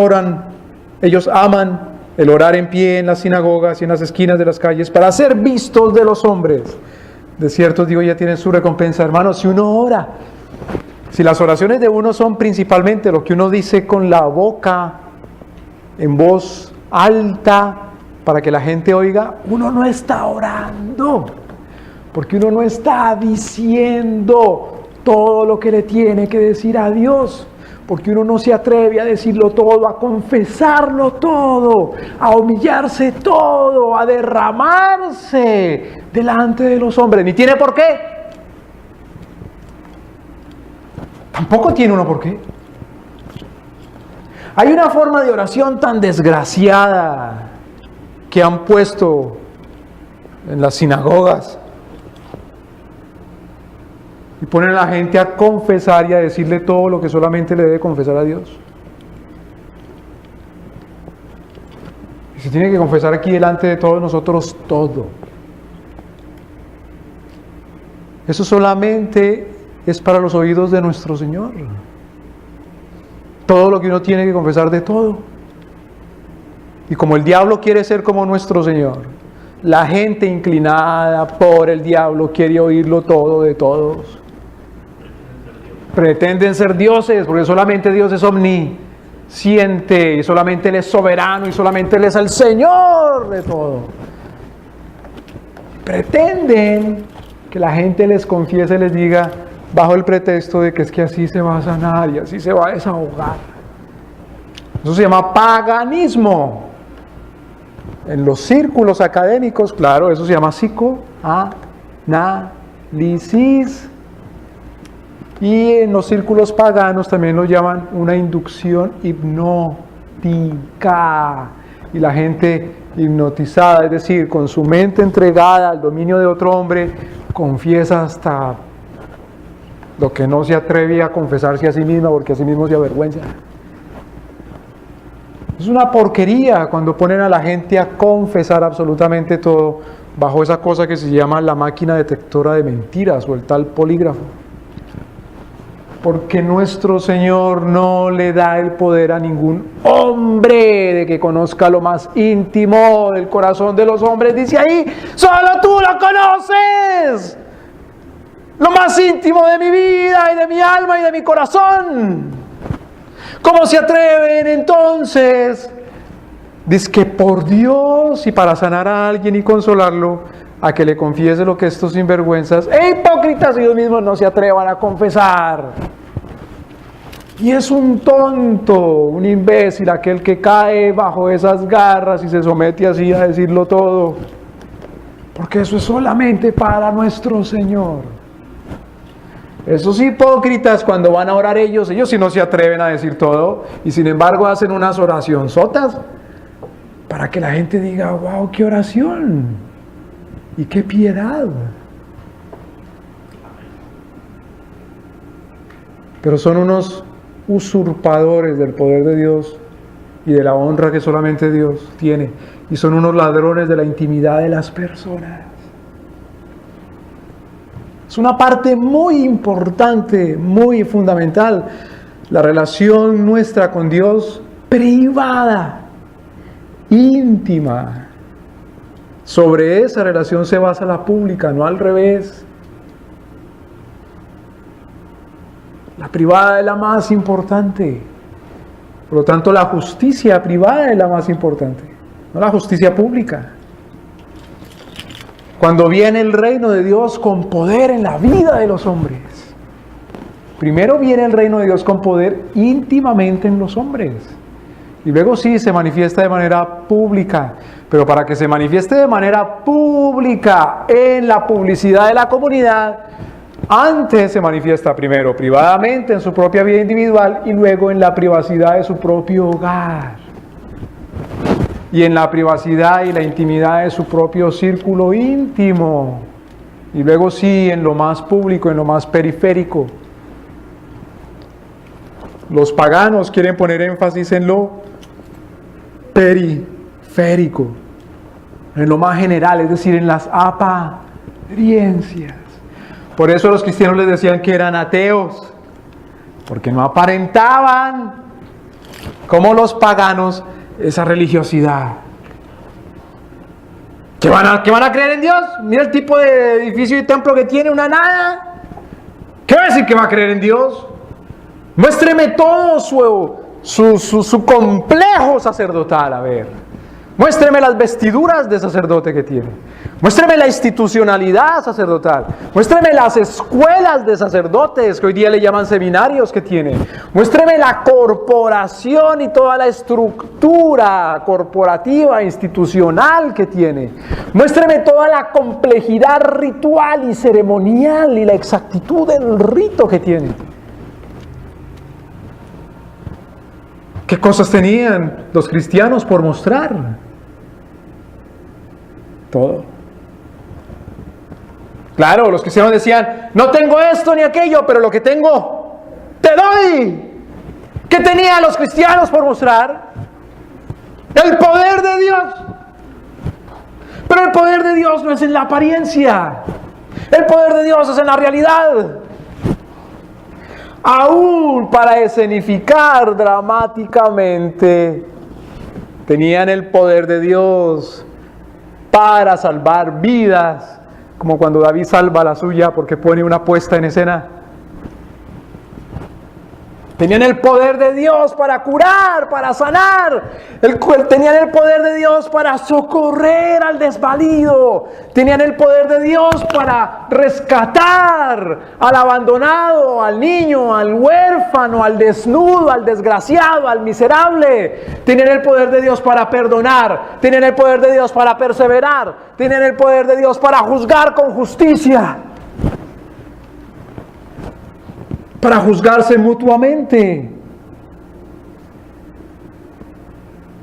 aman el orar en pie en las sinagogas y en las esquinas de las calles para ser vistos de los hombres. De cierto digo, ya tienen su recompensa. Hermanos, si uno ora, si las oraciones de uno son principalmente lo que uno dice con la boca, en voz alta, para que la gente oiga, uno no está orando, porque uno no está diciendo todo lo que le tiene que decir a Dios, porque uno no se atreve a decirlo todo, a confesarlo todo, a humillarse todo, a derramarse delante de los hombres. Ni tiene por qué. Tampoco tiene uno por qué. Hay una forma de oración tan desgraciada que han puesto en las sinagogas y ponen a la gente a confesar y a decirle todo lo que solamente le debe confesar a Dios. Y se tiene que confesar aquí delante de todos nosotros todo. Eso solamente es para los oídos de nuestro Señor. Todo lo que uno tiene que confesar de todo. Y como el diablo quiere ser como nuestro Señor, la gente inclinada por el diablo quiere oírlo todo de todos. Pretenden ser dioses, porque solamente Dios es omnisciente, y solamente Él es soberano, y solamente Él es el Señor de todo. Pretenden que la gente les confiese, les diga, bajo el pretexto de que es que así se va a sanar y así se va a desahogar. Eso se llama paganismo. En los círculos académicos, claro, eso se llama psicoanálisis. Y en los círculos paganos también lo llaman una inducción hipnótica. Y la gente hipnotizada, es decir, con su mente entregada al dominio de otro hombre, confiesa hasta lo que no se atreve a confesarse a sí misma, porque a sí mismo se avergüenza. Es una porquería cuando ponen a la gente a confesar absolutamente todo bajo esa cosa que se llama la máquina detectora de mentiras o el tal polígrafo. Porque nuestro Señor no le da el poder a ningún hombre de que conozca lo más íntimo del corazón de los hombres. Dice ahí, solo tú lo conoces. Lo más íntimo de mi vida y de mi alma y de mi corazón. ¿Cómo se atreven entonces? Dice que por Dios y para sanar a alguien y consolarlo, a que le confiese lo que estos sinvergüenzas e hipócritas ellos mismos no se atrevan a confesar. Y es un tonto, un imbécil, aquel que cae bajo esas garras y se somete así a decirlo todo. Porque eso es solamente para nuestro Señor. Esos hipócritas cuando van a orar ellos sí no se atreven a decir todo y sin embargo hacen unas oracionzotas para que la gente diga, wow, qué oración y qué piedad. Pero son unos usurpadores del poder de Dios y de la honra que solamente Dios tiene, y son unos ladrones de la intimidad de las personas. Es una parte muy importante, muy fundamental, la relación nuestra con Dios privada, íntima. Sobre esa relación se basa la pública, no al revés. La privada es la más importante. Por lo tanto, la justicia privada es la más importante, no la justicia pública. Cuando viene el reino de Dios con poder en la vida de los hombres, primero viene el reino de Dios con poder íntimamente en los hombres. Y luego sí se manifiesta de manera pública. Pero para que se manifieste de manera pública en la publicidad de la comunidad, antes se manifiesta primero privadamente en su propia vida individual y luego en la privacidad de su propio hogar. Y en la privacidad y la intimidad de su propio círculo íntimo. Y luego sí en lo más público, en lo más periférico. Los paganos quieren poner énfasis en lo periférico, en lo más general, es decir, en las apariencias. Por eso los cristianos les decían que eran ateos, porque no aparentaban, como los paganos, esa religiosidad. ¿Qué van a creer en Dios? Mira el tipo de edificio y templo que tiene, una nada. ¿Qué va a decir que va a creer en Dios? Muéstreme todo su complejo sacerdotal, a ver. Muéstreme las vestiduras de sacerdote que tiene. Muéstreme la institucionalidad sacerdotal. Muéstreme las escuelas de sacerdotes, que hoy día le llaman seminarios, que tiene. Muéstreme la corporación y toda la estructura corporativa, institucional que tiene. Muéstreme toda la complejidad ritual y ceremonial y la exactitud del rito que tiene. ¿Qué cosas tenían los cristianos por mostrar? Todo. Claro, los cristianos decían, no tengo esto ni aquello, pero lo que tengo, te doy. ¿Qué tenían los cristianos por mostrar? El poder de Dios. Pero el poder de Dios no es en la apariencia. El poder de Dios es en la realidad. Aún para escenificar dramáticamente, tenían el poder de Dios para salvar vidas, como cuando David salva la suya porque pone una puesta en escena. Tenían el poder de Dios para curar, para sanar. Tenían el poder de Dios para socorrer al desvalido. Tenían el poder de Dios para rescatar al abandonado, al niño, al huérfano, al desnudo, al desgraciado, al miserable. Tenían el poder de Dios para perdonar. Tenían el poder de Dios para perseverar. Tenían el poder de Dios para juzgar con justicia. Para juzgarse mutuamente.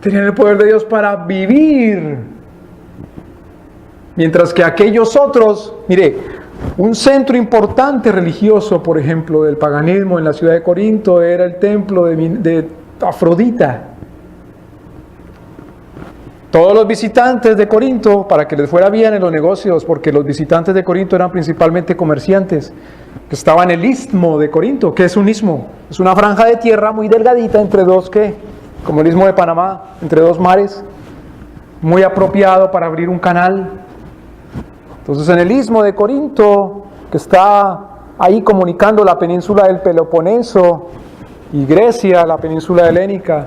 Tenían el poder de Dios para vivir. Mientras que aquellos otros, mire, un centro importante religioso, por ejemplo, del paganismo en la ciudad de Corinto era el templo de Afrodita. Todos los visitantes de Corinto, para que les fuera bien en los negocios, porque los visitantes de Corinto eran principalmente comerciantes, que estaban en el istmo de Corinto. ¿Qué es un istmo? Es una franja de tierra muy delgadita entre dos, ¿qué? Como el istmo de Panamá, entre dos mares, muy apropiado para abrir un canal. Entonces en el istmo de Corinto, que está ahí comunicando la península del Peloponeso y Grecia, la península helénica,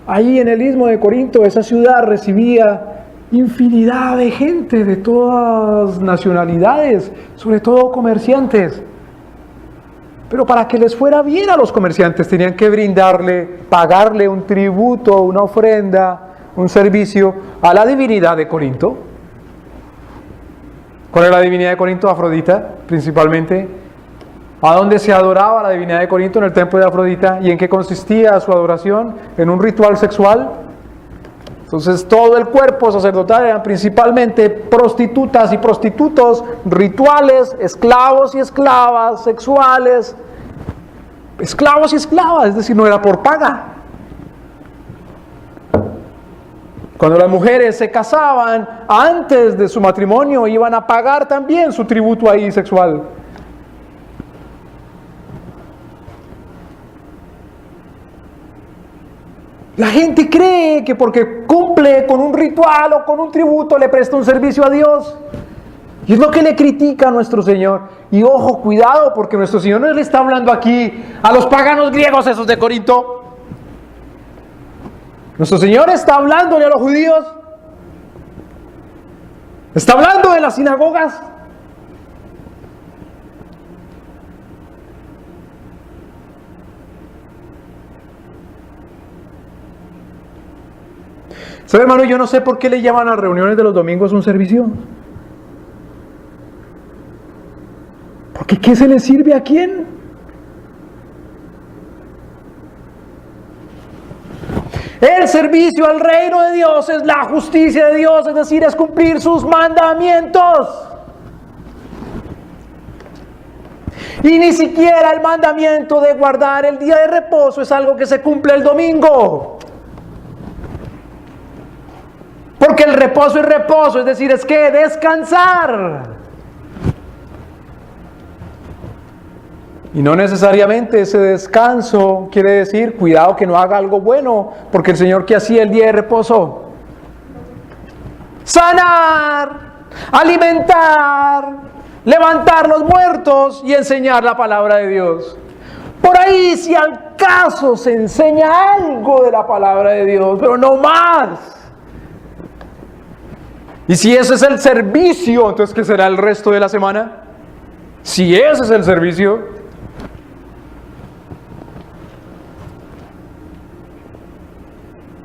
ahí en el istmo de Corinto, esa ciudad recibía infinidad de gente de todas nacionalidades, sobre todo comerciantes. Pero para que les fuera bien a los comerciantes tenían que pagarle un tributo, una ofrenda, un servicio a la divinidad de Corinto. ¿Cuál era la divinidad de Corinto? Afrodita, principalmente. ¿A dónde se adoraba la divinidad de Corinto? En el templo de Afrodita. ¿Y en qué consistía su adoración? En un ritual sexual. Entonces todo el cuerpo sacerdotal eran principalmente prostitutas y prostitutos, rituales, esclavos y esclavas, sexuales, esclavos y esclavas, es decir, no era por paga. Cuando las mujeres se casaban, antes de su matrimonio iban a pagar también su tributo ahí sexual. La gente cree que porque cumple con un ritual o con un tributo le presta un servicio a Dios. Y es lo que le critica a nuestro Señor. Y ojo, cuidado, porque nuestro Señor no le está hablando aquí a los paganos griegos esos de Corinto. Nuestro Señor está hablándole a los judíos. Está hablando de las sinagogas. ¿Sabe, hermano? Yo no sé por qué le llaman a las reuniones de los domingos un servicio. Porque ¿qué se le sirve a quién? El servicio al reino de Dios es la justicia de Dios, es decir, es cumplir sus mandamientos. Y ni siquiera el mandamiento de guardar el día de reposo es algo que se cumple el domingo. Porque el reposo es reposo, es decir, es que descansar. Y no necesariamente ese descanso quiere decir, cuidado que no haga algo bueno, porque el Señor, ¿qué hacía el día de reposo? Sanar, alimentar, levantar los muertos y enseñar la palabra de Dios. Por ahí, si al caso se enseña algo de la palabra de Dios, pero no más. Y si ese es el servicio, entonces ¿qué será el resto de la semana? Si ese es el servicio.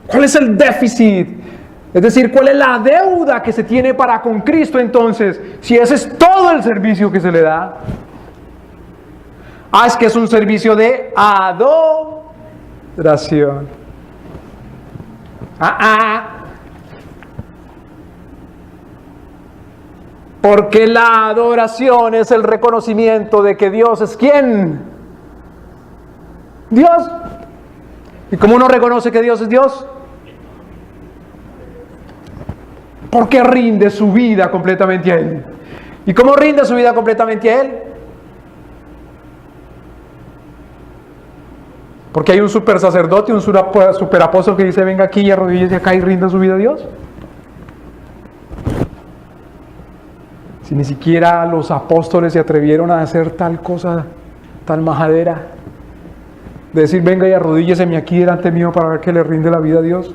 ¿Cuál es el déficit? Es decir, ¿cuál es la deuda que se tiene para con Cristo entonces? Si ese es todo el servicio que se le da. Es que es un servicio de adoración. Porque la adoración es el reconocimiento de que Dios es ¿quién? Dios. ¿Y cómo uno reconoce que Dios es Dios? Porque rinde su vida completamente a Él. ¿Y cómo rinde su vida completamente a Él? Porque hay un super sacerdote, un super apóstol que dice, venga aquí y arrodíllese acá y rinda su vida a Dios. Si ni siquiera los apóstoles se atrevieron a hacer tal cosa, tal majadera, de decir, venga y arrodílleseme aquí delante mío para ver que le rinde la vida a Dios.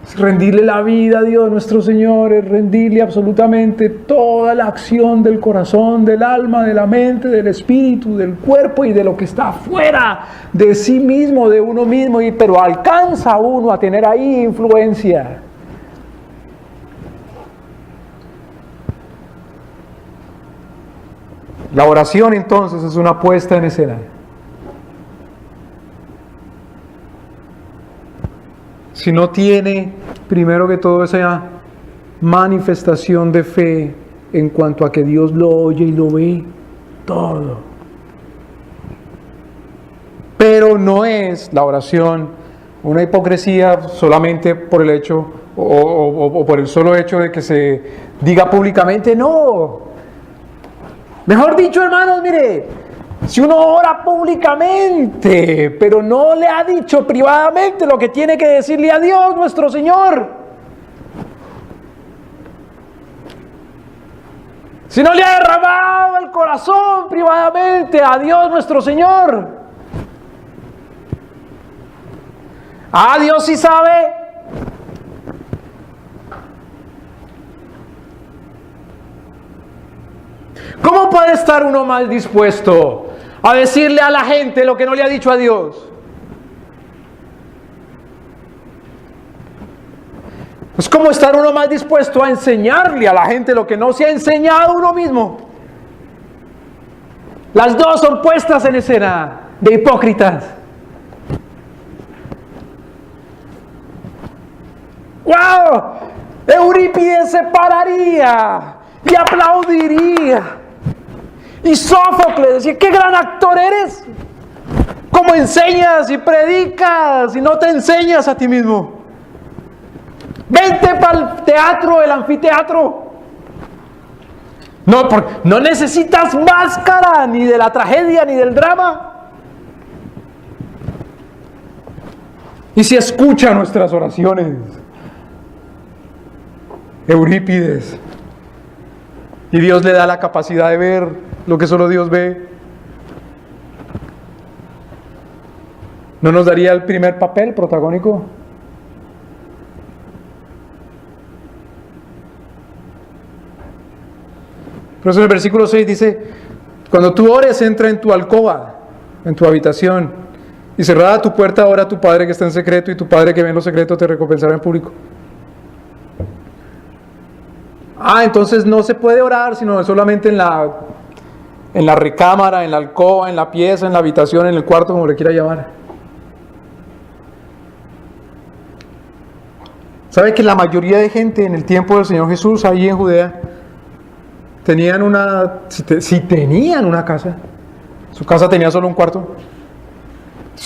Es rendirle la vida a Dios nuestro Señor, es rendirle absolutamente toda la acción del corazón, del alma, de la mente, del espíritu, del cuerpo y de lo que está fuera de sí mismo, de uno mismo, pero alcanza uno a tener ahí influencia. La oración entonces es una puesta en escena. Si no tiene, primero que todo, esa manifestación de fe en cuanto a que Dios lo oye y lo ve todo. Pero no es la oración una hipocresía solamente por el hecho o por el solo hecho de que se diga públicamente, no. Mejor dicho, hermanos, mire, si uno ora públicamente, pero no le ha dicho privadamente lo que tiene que decirle a Dios nuestro Señor, si no le ha derramado el corazón privadamente a Dios nuestro Señor, Dios sí sabe. ¿Cómo puede estar uno más dispuesto a decirle a la gente lo que no le ha dicho a Dios? Es como estar uno más dispuesto a enseñarle a la gente lo que no se ha enseñado uno mismo. Las dos son puestas en escena de hipócritas. ¡Wow! Eurípides se pararía y aplaudiría. Y Sófocles decía, ¡qué gran actor eres! ¿Cómo enseñas y predicas y no te enseñas a ti mismo? Vente para el teatro, el anfiteatro. No necesitas máscara ni de la tragedia ni del drama. Y si escucha nuestras oraciones. Eurípides. Y Dios le da la capacidad de ver lo que solo Dios ve. ¿No nos daría el primer papel protagónico? Por eso en el versículo 6 dice: cuando tú ores, entra en tu alcoba, en tu habitación, y cerrada tu puerta, ora a tu Padre que está en secreto, y tu Padre que ve en lo secreto te recompensará en público. Entonces no se puede orar sino solamente en la recámara, en la alcoba, en la pieza, en la habitación, en el cuarto, como le quiera llamar. ¿Sabe que la mayoría de gente en el tiempo del Señor Jesús, ahí en Judea, tenían si tenían una casa? Su casa tenía solo un cuarto.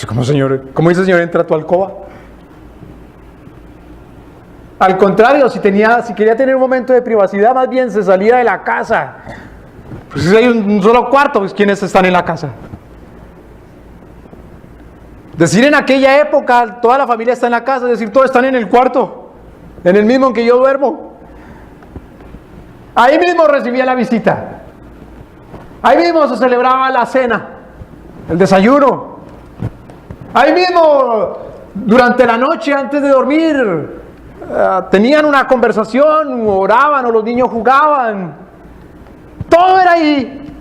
¿Cómo dice el Señor, entra a tu alcoba? Al contrario, si quería tener un momento de privacidad, más bien se salía de la casa. Pues si hay un solo cuarto, pues ¿quiénes están en la casa? Decir en aquella época, toda la familia está en la casa, es decir, todos están en el cuarto, en el mismo en que yo duermo. Ahí mismo recibía la visita. Ahí mismo se celebraba la cena, el desayuno. Ahí mismo, durante la noche, antes de dormir, tenían una conversación, oraban o los niños jugaban. Todo era ahí.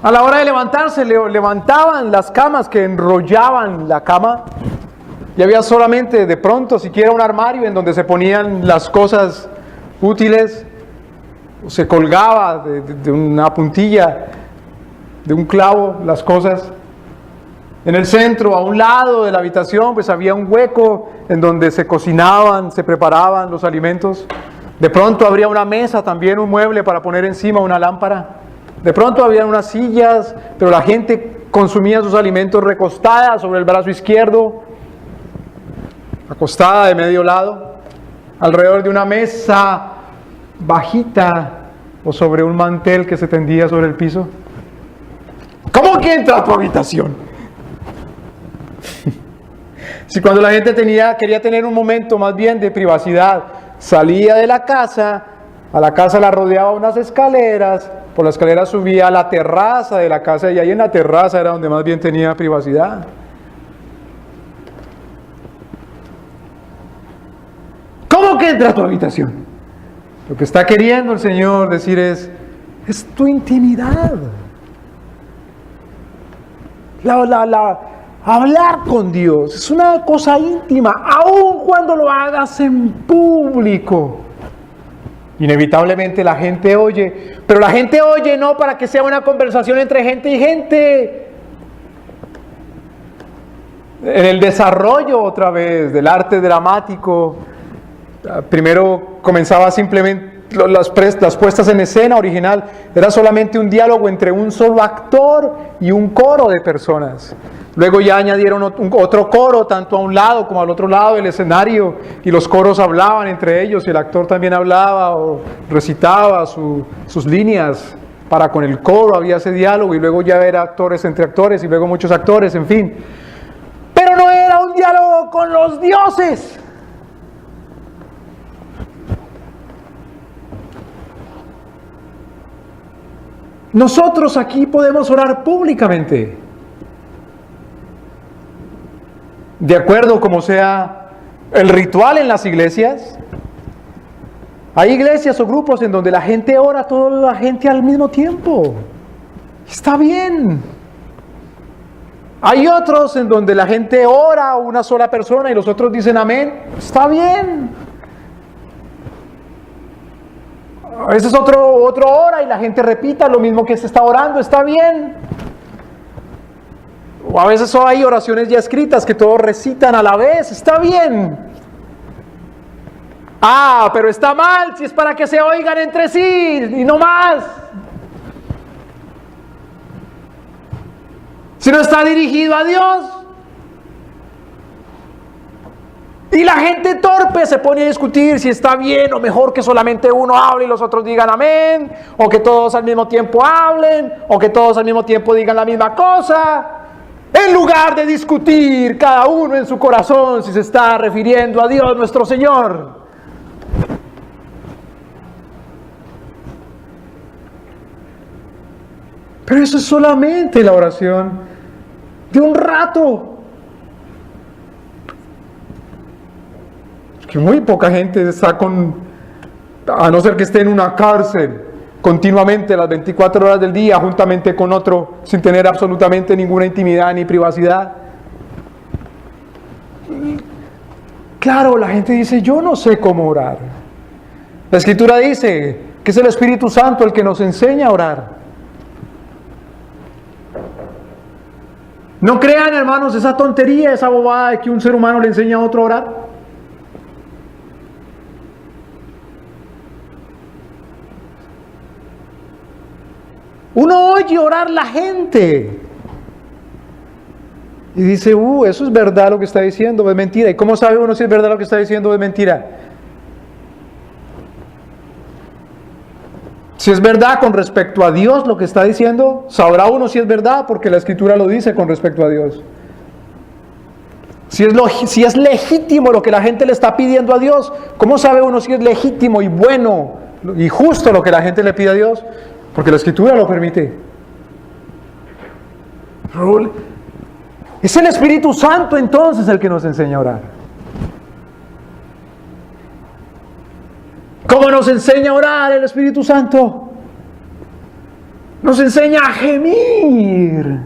A la hora de levantarse, levantaban las camas que enrollaban la cama. Y había solamente, de pronto, siquiera un armario en donde se ponían las cosas útiles. Se colgaba de una puntilla, de un clavo, las cosas. En el centro, a un lado de la habitación, pues había un hueco en donde se cocinaban, se preparaban los alimentos. De pronto habría una mesa, también un mueble para poner encima una lámpara. De pronto había unas sillas, pero la gente consumía sus alimentos recostada sobre el brazo izquierdo, acostada de medio lado, alrededor de una mesa bajita o sobre un mantel que se tendía sobre el piso. ¿Cómo que entra a tu habitación? Si cuando la gente quería tener un momento más bien de privacidad, salía de la casa, a la casa la rodeaba unas escaleras, por la escalera subía a la terraza de la casa y ahí en la terraza era donde más bien tenía privacidad. ¿Cómo que entra a tu habitación? Lo que está queriendo el Señor decir es tu intimidad. Hablar con Dios es una cosa íntima, aun cuando lo hagas en público. Inevitablemente la gente oye, pero la gente oye no para que sea una conversación entre gente y gente. En el desarrollo otra vez del arte dramático, primero comenzaba simplemente las puestas en escena original, era solamente un diálogo entre un solo actor y un coro de personas. Luego ya añadieron otro coro, tanto a un lado como al otro lado del escenario, y los coros hablaban entre ellos, y el actor también hablaba o recitaba sus líneas para con el coro, había ese diálogo, y luego ya era actores entre actores, y luego muchos actores, en fin. Pero no era un diálogo con los dioses. Nosotros aquí podemos orar públicamente, de acuerdo como sea el ritual en las iglesias. Hay iglesias o grupos en donde la gente ora, toda la gente al mismo tiempo. Está bien. Hay otros en donde la gente ora una sola persona y los otros dicen amén. Está bien. A veces otro ora y la gente repita lo mismo que se está orando. Está bien. O a veces hay oraciones ya escritas que todos recitan a la vez. Está bien. Pero está mal si es para que se oigan entre sí y no más. Si no está dirigido a Dios. Y la gente torpe se pone a discutir si está bien o mejor que solamente uno hable y los otros digan amén, o que todos al mismo tiempo hablen, o que todos al mismo tiempo digan la misma cosa. En lugar de discutir cada uno en su corazón si se está refiriendo a Dios nuestro Señor. Pero eso es solamente la oración de un rato. Que muy poca gente está a no ser que esté en una cárcel continuamente las 24 horas del día, juntamente con otro, sin tener absolutamente ninguna intimidad ni privacidad. Claro, la gente dice, yo no sé cómo orar. La Escritura dice que es el Espíritu Santo el que nos enseña a orar. No crean, hermanos, esa tontería, esa bobada de que un ser humano le enseña a otro a orar. Uno oye orar la gente y dice, eso es verdad lo que está diciendo, o es mentira. ¿Y cómo sabe uno si es verdad lo que está diciendo o es mentira? Si es verdad con respecto a Dios lo que está diciendo, sabrá uno si es verdad porque la Escritura lo dice con respecto a Dios. Si es legítimo lo que la gente le está pidiendo a Dios, ¿cómo sabe uno si es legítimo y bueno y justo lo que la gente le pide a Dios? Porque la Escritura lo permite. Es el Espíritu Santo entonces el que nos enseña a orar. ¿Cómo nos enseña a orar el Espíritu Santo? Nos enseña a gemir.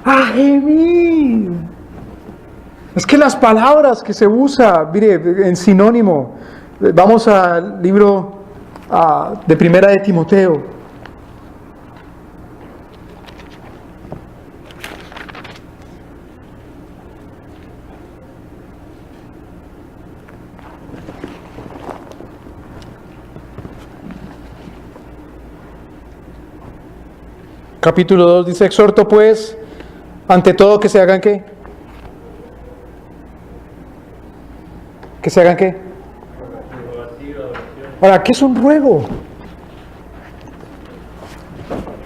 A gemir. Es que las palabras que se usa, mire, en sinónimo, vamos al libro de Primera de Timoteo. Capítulo 2 dice, exhorto pues, ante todo que se hagan ¿qué? ¿Que se hagan qué? Ahora, ¿qué es un ruego?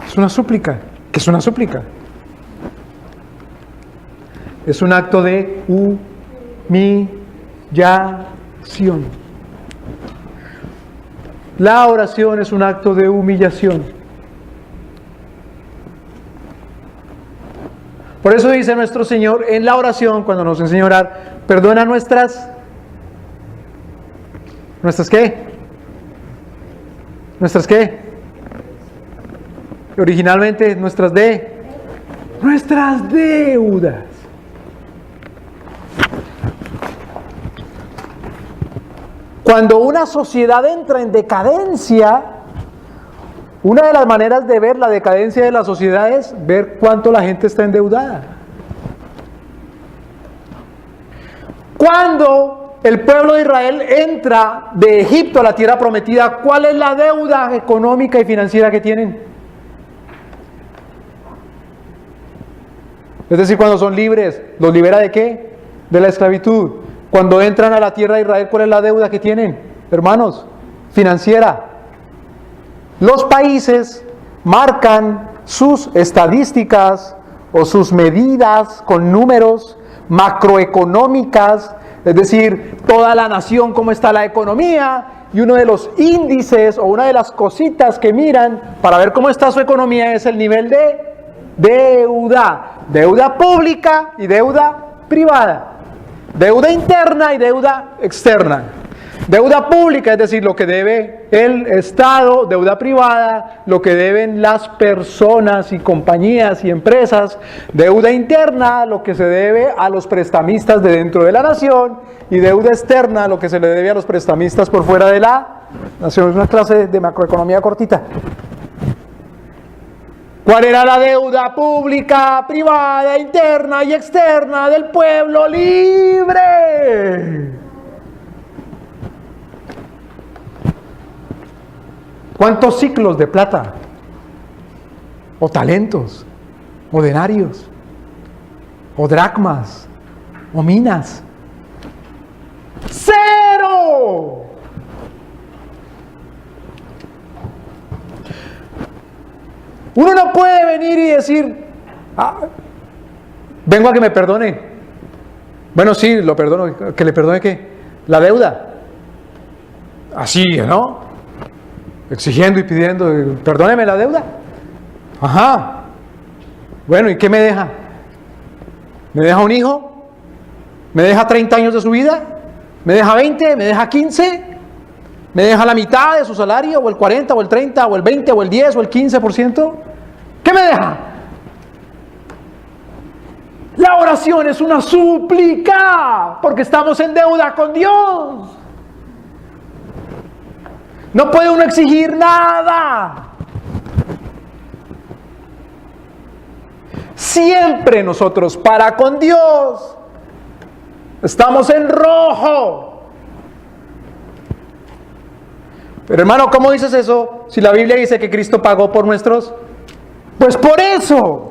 Es una súplica. ¿Qué es una súplica? Es un acto de humillación. La oración es un acto de humillación. Por eso dice nuestro Señor en la oración, cuando nos enseña a orar, perdona ¿nuestras qué? ¿Nuestras qué? Originalmente nuestras deudas. Cuando una sociedad entra en decadencia, una de las maneras de ver la decadencia de la sociedad es ver cuánto la gente está endeudada. Cuando el pueblo de Israel entra de Egipto a la tierra prometida, ¿cuál es la deuda económica y financiera que tienen? Es decir, cuando son libres, ¿los libera de qué? De la esclavitud. Cuando entran a la tierra de Israel, ¿cuál es la deuda que tienen, hermanos? Financiera. Los países marcan sus estadísticas o sus medidas con números macroeconómicas, es decir, toda la nación, cómo está la economía, y uno de los índices o una de las cositas que miran para ver cómo está su economía es el nivel de deuda pública y deuda privada, deuda interna y deuda externa. Deuda pública, es decir, lo que debe el Estado, deuda privada, lo que deben las personas y compañías y empresas, deuda interna, lo que se debe a los prestamistas de dentro de la nación, y deuda externa, lo que se le debe a los prestamistas por fuera de la nación. Es una clase de macroeconomía cortita. ¿Cuál era la deuda pública, privada, interna y externa del pueblo libre? ¿Cuántos ciclos de plata? ¿O talentos? ¿O denarios? ¿O dracmas? ¿O minas? ¡Cero! Uno no puede venir y decir, vengo a que me perdone. Bueno, sí, lo perdono. ¿Que le perdone qué? La deuda. Así, ¿no? Exigiendo y pidiendo, perdóneme la deuda. Ajá. Bueno, ¿y qué me deja? ¿Me deja un hijo? ¿Me deja 30 años de su vida? ¿Me deja 20? ¿Me deja 15? ¿Me deja la mitad de su salario? ¿O el 40? ¿O el 30? ¿O el 20? ¿O el 10? ¿O el 15%? ¿Qué me deja? La oración es una súplica, porque estamos en deuda con Dios. No puede uno exigir nada. Siempre nosotros para con Dios estamos en rojo. Pero hermano, ¿cómo dices eso si la Biblia dice que Cristo pagó por nuestros? Pues por eso.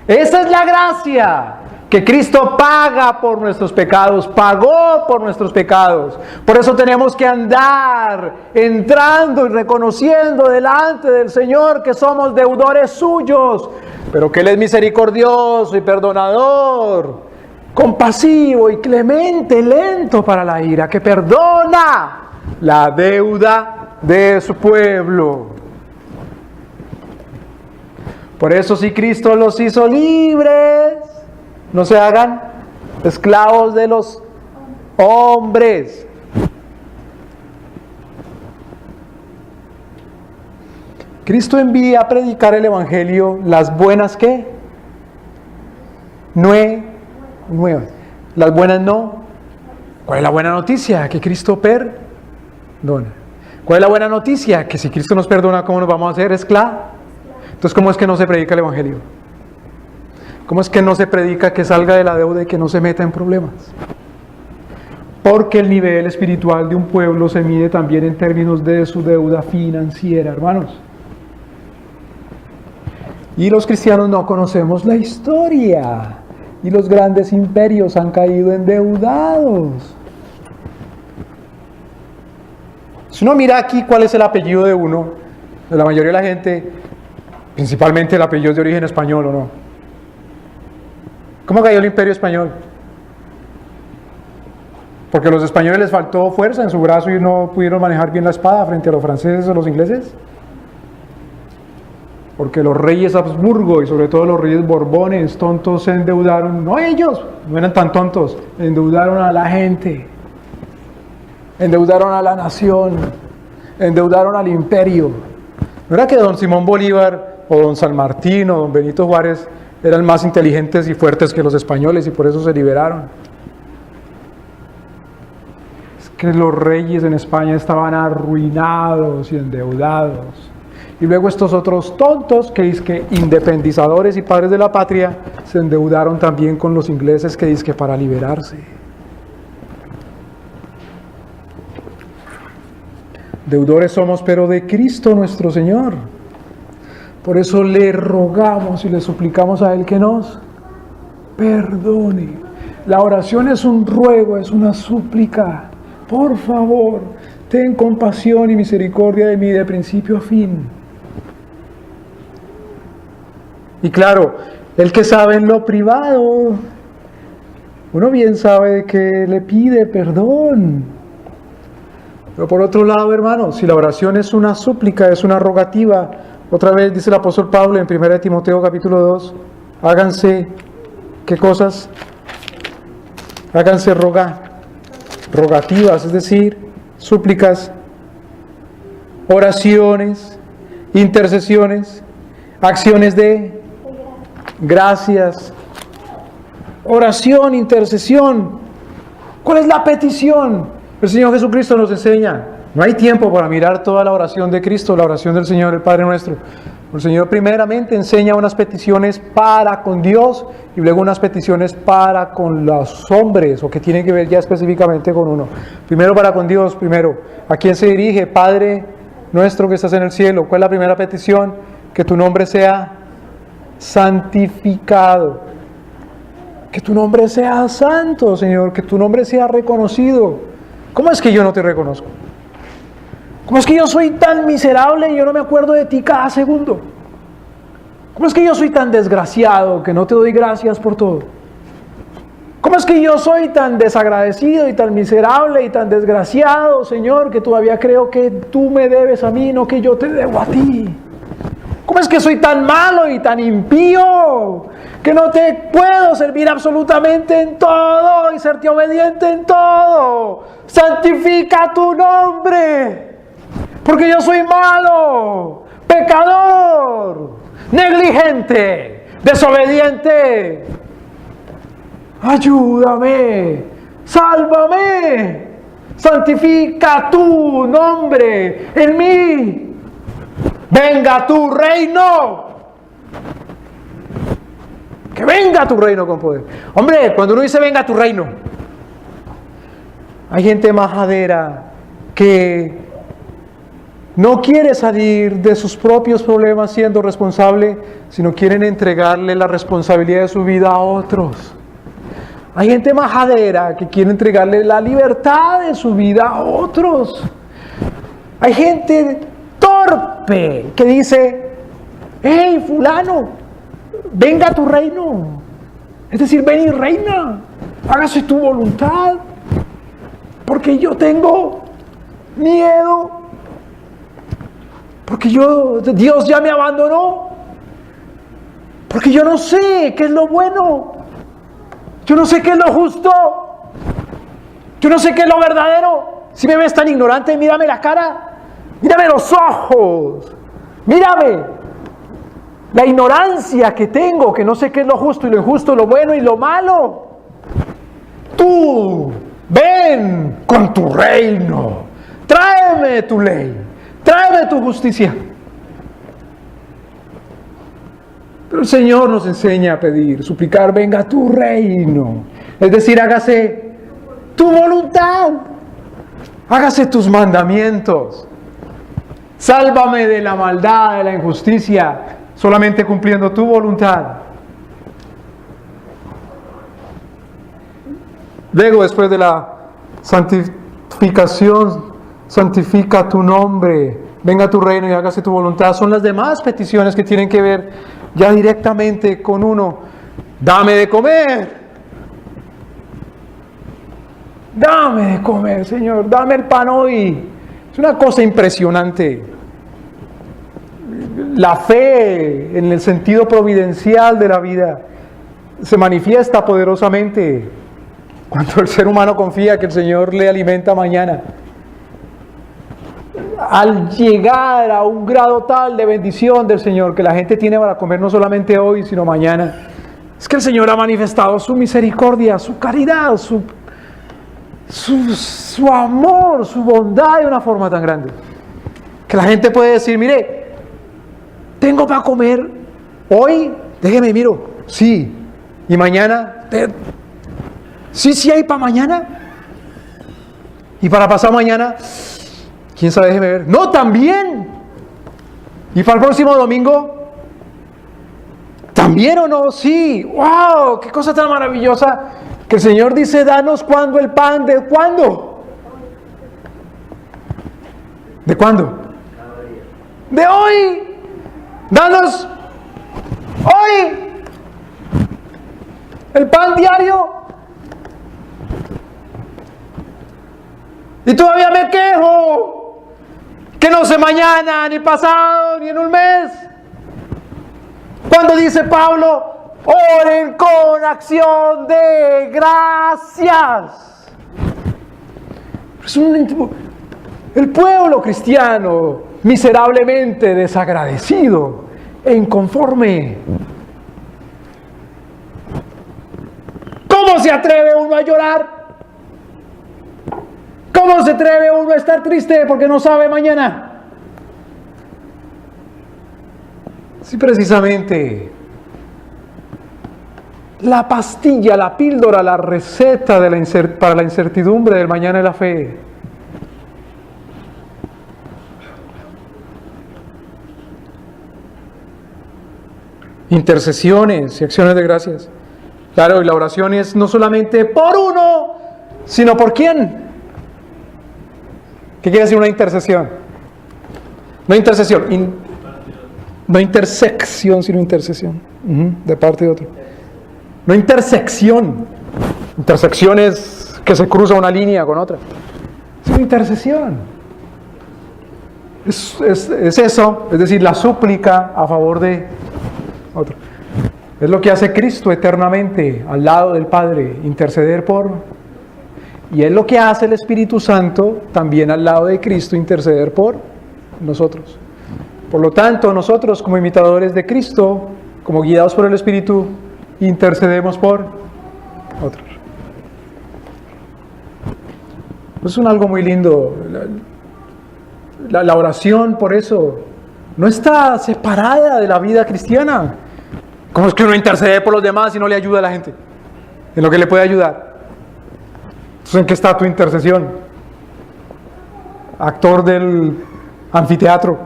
Esa es la gracia, que Cristo paga por nuestros pecados, pagó por nuestros pecados. Por eso tenemos que andar entrando y reconociendo delante del Señor que somos deudores suyos, pero que Él es misericordioso y perdonador, compasivo y clemente, lento para la ira, que perdona la deuda de su pueblo. Por eso, si Cristo los hizo libres, no se hagan esclavos de los hombres. Cristo envía a predicar el Evangelio, las buenas ¿qué? Nuevas. Las buenas no. ¿Cuál es la buena noticia? Que Cristo perdona. ¿Cuál es la buena noticia? Que si Cristo nos perdona, ¿cómo nos vamos a hacer esclavos? Entonces, ¿cómo es que no se predica el Evangelio? ¿Cómo es que no se predica que salga de la deuda y que no se meta en problemas? Porque el nivel espiritual de un pueblo se mide también en términos de su deuda financiera, hermanos. Y los cristianos no conocemos la historia. Y los grandes imperios han caído endeudados. Si uno mira aquí cuál es el apellido de uno, de la mayoría de la gente, principalmente el apellido es de origen español, ¿o no? ¿Cómo cayó el imperio español? ¿Porque a los españoles les faltó fuerza en su brazo y no pudieron manejar bien la espada frente a los franceses o los ingleses? Porque los reyes Habsburgo y sobre todo los reyes Borbones, tontos, se endeudaron, no ellos, no eran tan tontos, endeudaron a la gente, endeudaron a la nación, endeudaron al imperio. ¿No era que don Simón Bolívar o don San Martín o don Benito Juárez eran más inteligentes y fuertes que los españoles y por eso se liberaron? Es que los reyes en España estaban arruinados y endeudados. Y luego estos otros tontos, que dizque independizadores y padres de la patria, se endeudaron también con los ingleses, que dizque para liberarse. Deudores somos, pero de Cristo nuestro Señor. Por eso le rogamos y le suplicamos a Él que nos perdone. La oración es un ruego, es una súplica. Por favor, ten compasión y misericordia de mí de principio a fin. Y claro, el que sabe en lo privado, uno bien sabe de que le pide perdón. Pero por otro lado, hermanos, si la oración es una súplica, es una rogativa, otra vez dice el apóstol Pablo en 1 Timoteo capítulo 2, háganse, ¿qué cosas? Háganse rogativas, es decir, súplicas, oraciones, intercesiones, acciones de gracias, oración, intercesión. ¿Cuál es la petición? El Señor Jesucristo nos enseña. No hay tiempo para mirar toda la oración de Cristo, la oración del Señor, el Padre nuestro. El Señor primeramente enseña unas peticiones para con Dios y luego unas peticiones para con los hombres, o que tienen que ver ya específicamente con uno. Primero para con Dios, primero. ¿A quién se dirige? Padre nuestro que estás en el cielo. ¿Cuál es la primera petición? Que tu nombre sea santificado. Que tu nombre sea santo, Señor. Que tu nombre sea reconocido. ¿Cómo es que yo no te reconozco? ¿Cómo es que yo soy tan miserable y yo no me acuerdo de ti cada segundo? ¿Cómo es que yo soy tan desgraciado que no te doy gracias por todo? ¿Cómo es que yo soy tan desagradecido y tan miserable y tan desgraciado, Señor, que todavía creo que tú me debes a mí, no que yo te debo a ti? ¿Cómo es que soy tan malo y tan impío que no te puedo servir absolutamente en todo y serte obediente en todo? Santifica tu nombre, porque yo soy malo, pecador, negligente, desobediente. Ayúdame, sálvame, santifica tu nombre en mí. Venga tu reino. Que venga tu reino con poder. Hombre, cuando uno dice venga tu reino, hay gente majadera que no quiere salir de sus propios problemas siendo responsable, sino quieren entregarle la responsabilidad de su vida a otros. Hay gente majadera que quiere entregarle la libertad de su vida a otros. Hay gente torpe que dice, hey fulano, venga a tu reino. Es decir, ven y reina, hágase tu voluntad, porque yo tengo miedo, porque Dios ya me abandonó, porque yo no sé qué es lo bueno, yo no sé qué es lo justo, yo no sé qué es lo verdadero. Si me ves tan ignorante, mírame la cara. Mírame los ojos, mírame la ignorancia que tengo, que no sé qué es lo justo y lo injusto, lo bueno y lo malo. Tú, ven con tu reino, tráeme tu ley, tráeme tu justicia. Pero el Señor nos enseña a pedir, suplicar, venga tu reino, es decir, hágase tu voluntad, hágase tus mandamientos. Sálvame de la maldad, de la injusticia, solamente cumpliendo tu voluntad. Luego, después de la santificación, santifica tu nombre, venga tu reino y hágase tu voluntad. Son las demás peticiones que tienen que ver ya directamente con uno. Dame de comer. Dame de comer, Señor, dame el pan hoy. Es una cosa impresionante. La fe en el sentido providencial de la vida se manifiesta poderosamente cuando el ser humano confía que el Señor le alimenta mañana. Al llegar a un grado tal de bendición del Señor que la gente tiene para comer no solamente hoy, sino mañana, es que el Señor ha manifestado su misericordia, su caridad, su amor, su bondad de una forma tan grande que la gente puede decir, mire, tengo para comer hoy, déjeme miro, sí, y mañana, sí hay para mañana, y para pasado mañana, quién sabe, déjeme ver, no, también, y para el próximo domingo, también o no, sí, wow, qué cosa tan maravillosa, que el Señor dice, danos cuando el pan, ¿de cuándo? ¿De cuándo? De hoy. Danos hoy el pan diario. Y todavía me quejo que no sé mañana, ni pasado, ni en un mes. Cuando dice Pablo, oren con acción de gracias. El pueblo cristiano, miserablemente desagradecido e inconforme. ¿Cómo se atreve uno a llorar? ¿Cómo se atreve uno a estar triste porque no sabe mañana? Sí, precisamente. La pastilla, la píldora, la receta para la incertidumbre del mañana es la fe. Intercesiones y acciones de gracias. Claro, y la oración es no solamente por uno, sino por quién. ¿Qué quiere decir una intercesión? Una intercesión. No intersección, sino intercesión. De parte de otro. No intersección. Intersección es que se cruza una línea con otra. Sino intercesión. Es eso, es decir, la súplica a favor de otro. Es lo que hace Cristo eternamente al lado del Padre, interceder por. Y es lo que hace el Espíritu Santo también al lado de Cristo, interceder por nosotros. Por lo tanto, nosotros como imitadores de Cristo, como guiados por el Espíritu, intercedemos por otros. Es algo muy lindo. La oración, por eso, no está separada de la vida cristiana. ¿Cómo es que uno intercede por los demás y no le ayuda a la gente en lo que le puede ayudar? Entonces, ¿en qué está tu intercesión? Actor del anfiteatro.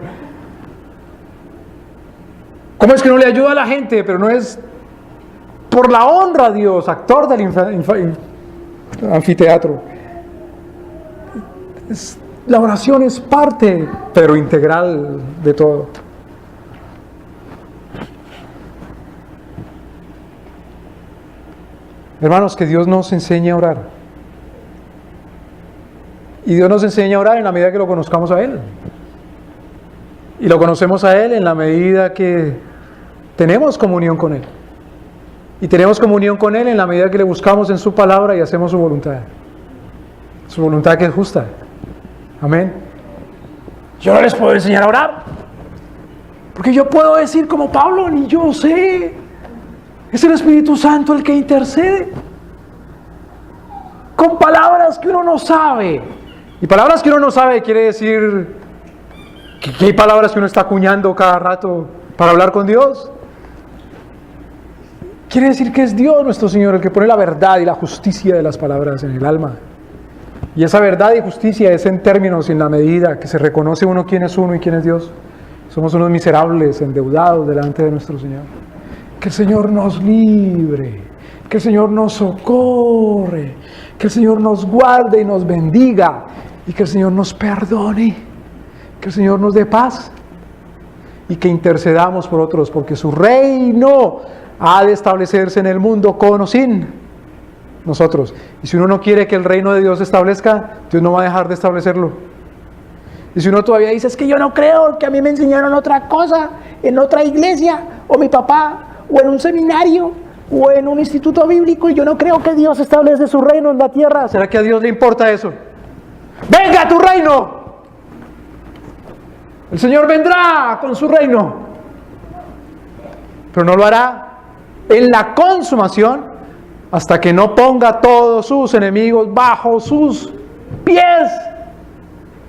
¿Cómo es que no le ayuda a la gente? Pero no es por la honra a Dios, actor del anfiteatro. La oración es parte, pero integral de todo. Hermanos, que Dios nos enseñe a orar. Y Dios nos enseña a orar en la medida que lo conozcamos a Él. Y lo conocemos a Él en la medida que tenemos comunión con Él. Y tenemos comunión con Él en la medida que le buscamos en su palabra y hacemos su voluntad. Su voluntad que es justa. Amén. Yo no les puedo enseñar a orar. Porque yo puedo decir como Pablo, ni yo sé. Es el Espíritu Santo el que intercede. Con palabras que uno no sabe. Y palabras que uno no sabe quiere decir que hay palabras que uno está acuñando cada rato para hablar con Dios. Quiere decir que es Dios nuestro Señor el que pone la verdad y la justicia de las palabras en el alma. Y esa verdad y justicia es en términos y en la medida que se reconoce uno quién es uno y quién es Dios. Somos unos miserables, endeudados delante de nuestro Señor. Que el Señor nos libre, que el Señor nos socorre, que el Señor nos guarde y nos bendiga, y que el Señor nos perdone, que el Señor nos dé paz, y que intercedamos por otros, porque su reino ha de establecerse en el mundo con o sin nosotros. Y si uno no quiere que el reino de Dios se establezca, Dios no va a dejar de establecerlo. Y si uno todavía dice, es que yo no creo, que a mí me enseñaron otra cosa, en otra iglesia, o mi papá, o en un seminario, o en un instituto bíblico, y yo no creo que Dios establece su reino en la tierra. ¿Será que a Dios le importa eso? ¡Venga tu reino! El Señor vendrá con su reino, pero no lo hará en la consumación hasta que no ponga a todos sus enemigos bajo sus pies,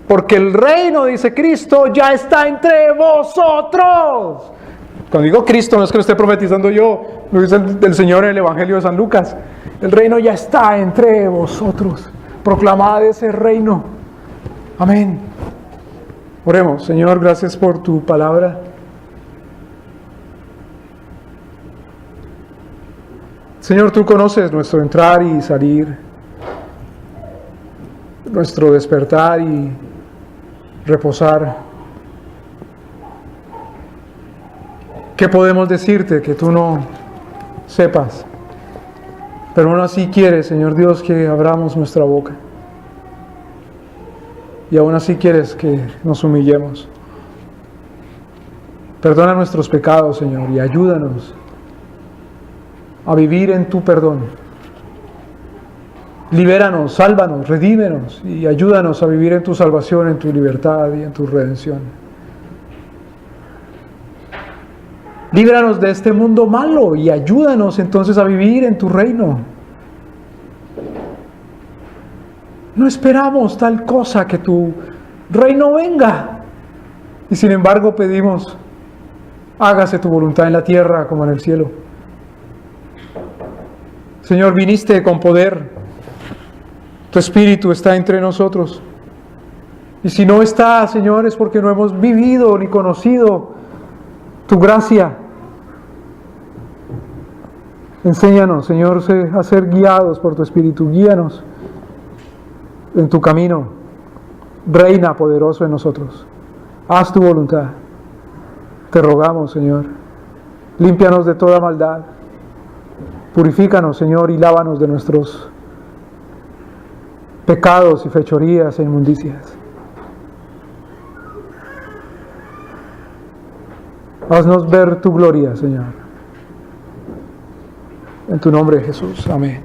porque el reino, dice Cristo, ya está entre vosotros. Cuando digo Cristo, no es que lo esté profetizando yo, lo dice el Señor en el Evangelio de San Lucas. El reino ya está entre vosotros. Proclamad ese reino. Amén. Oremos. Señor, gracias por tu palabra. Señor, tú conoces nuestro entrar y salir, nuestro despertar y reposar. ¿Qué podemos decirte que tú no sepas? Pero aún así quieres, Señor Dios, que abramos nuestra boca. Y aún así quieres que nos humillemos. Perdona nuestros pecados, Señor, y ayúdanos a vivir en tu perdón. Libéranos, sálvanos, redímenos y ayúdanos a vivir en tu salvación, en tu libertad y en tu redención. Líbranos de este mundo malo y ayúdanos entonces a vivir en tu reino. No esperamos tal cosa, que tu reino venga. Y sin embargo pedimos, hágase tu voluntad en la tierra como en el cielo. Señor, viniste con poder. Tu Espíritu está entre nosotros. Y si no está, Señor, es porque no hemos vivido ni conocido tu gracia. Enséñanos, Señor, a ser guiados por tu Espíritu. Guíanos en tu camino. Reina poderoso en nosotros. Haz tu voluntad. Te rogamos, Señor, límpianos de toda maldad, purifícanos, Señor, y lávanos de nuestros pecados y fechorías e inmundicias. Haznos ver tu gloria, Señor. En tu nombre, Jesús. Amén.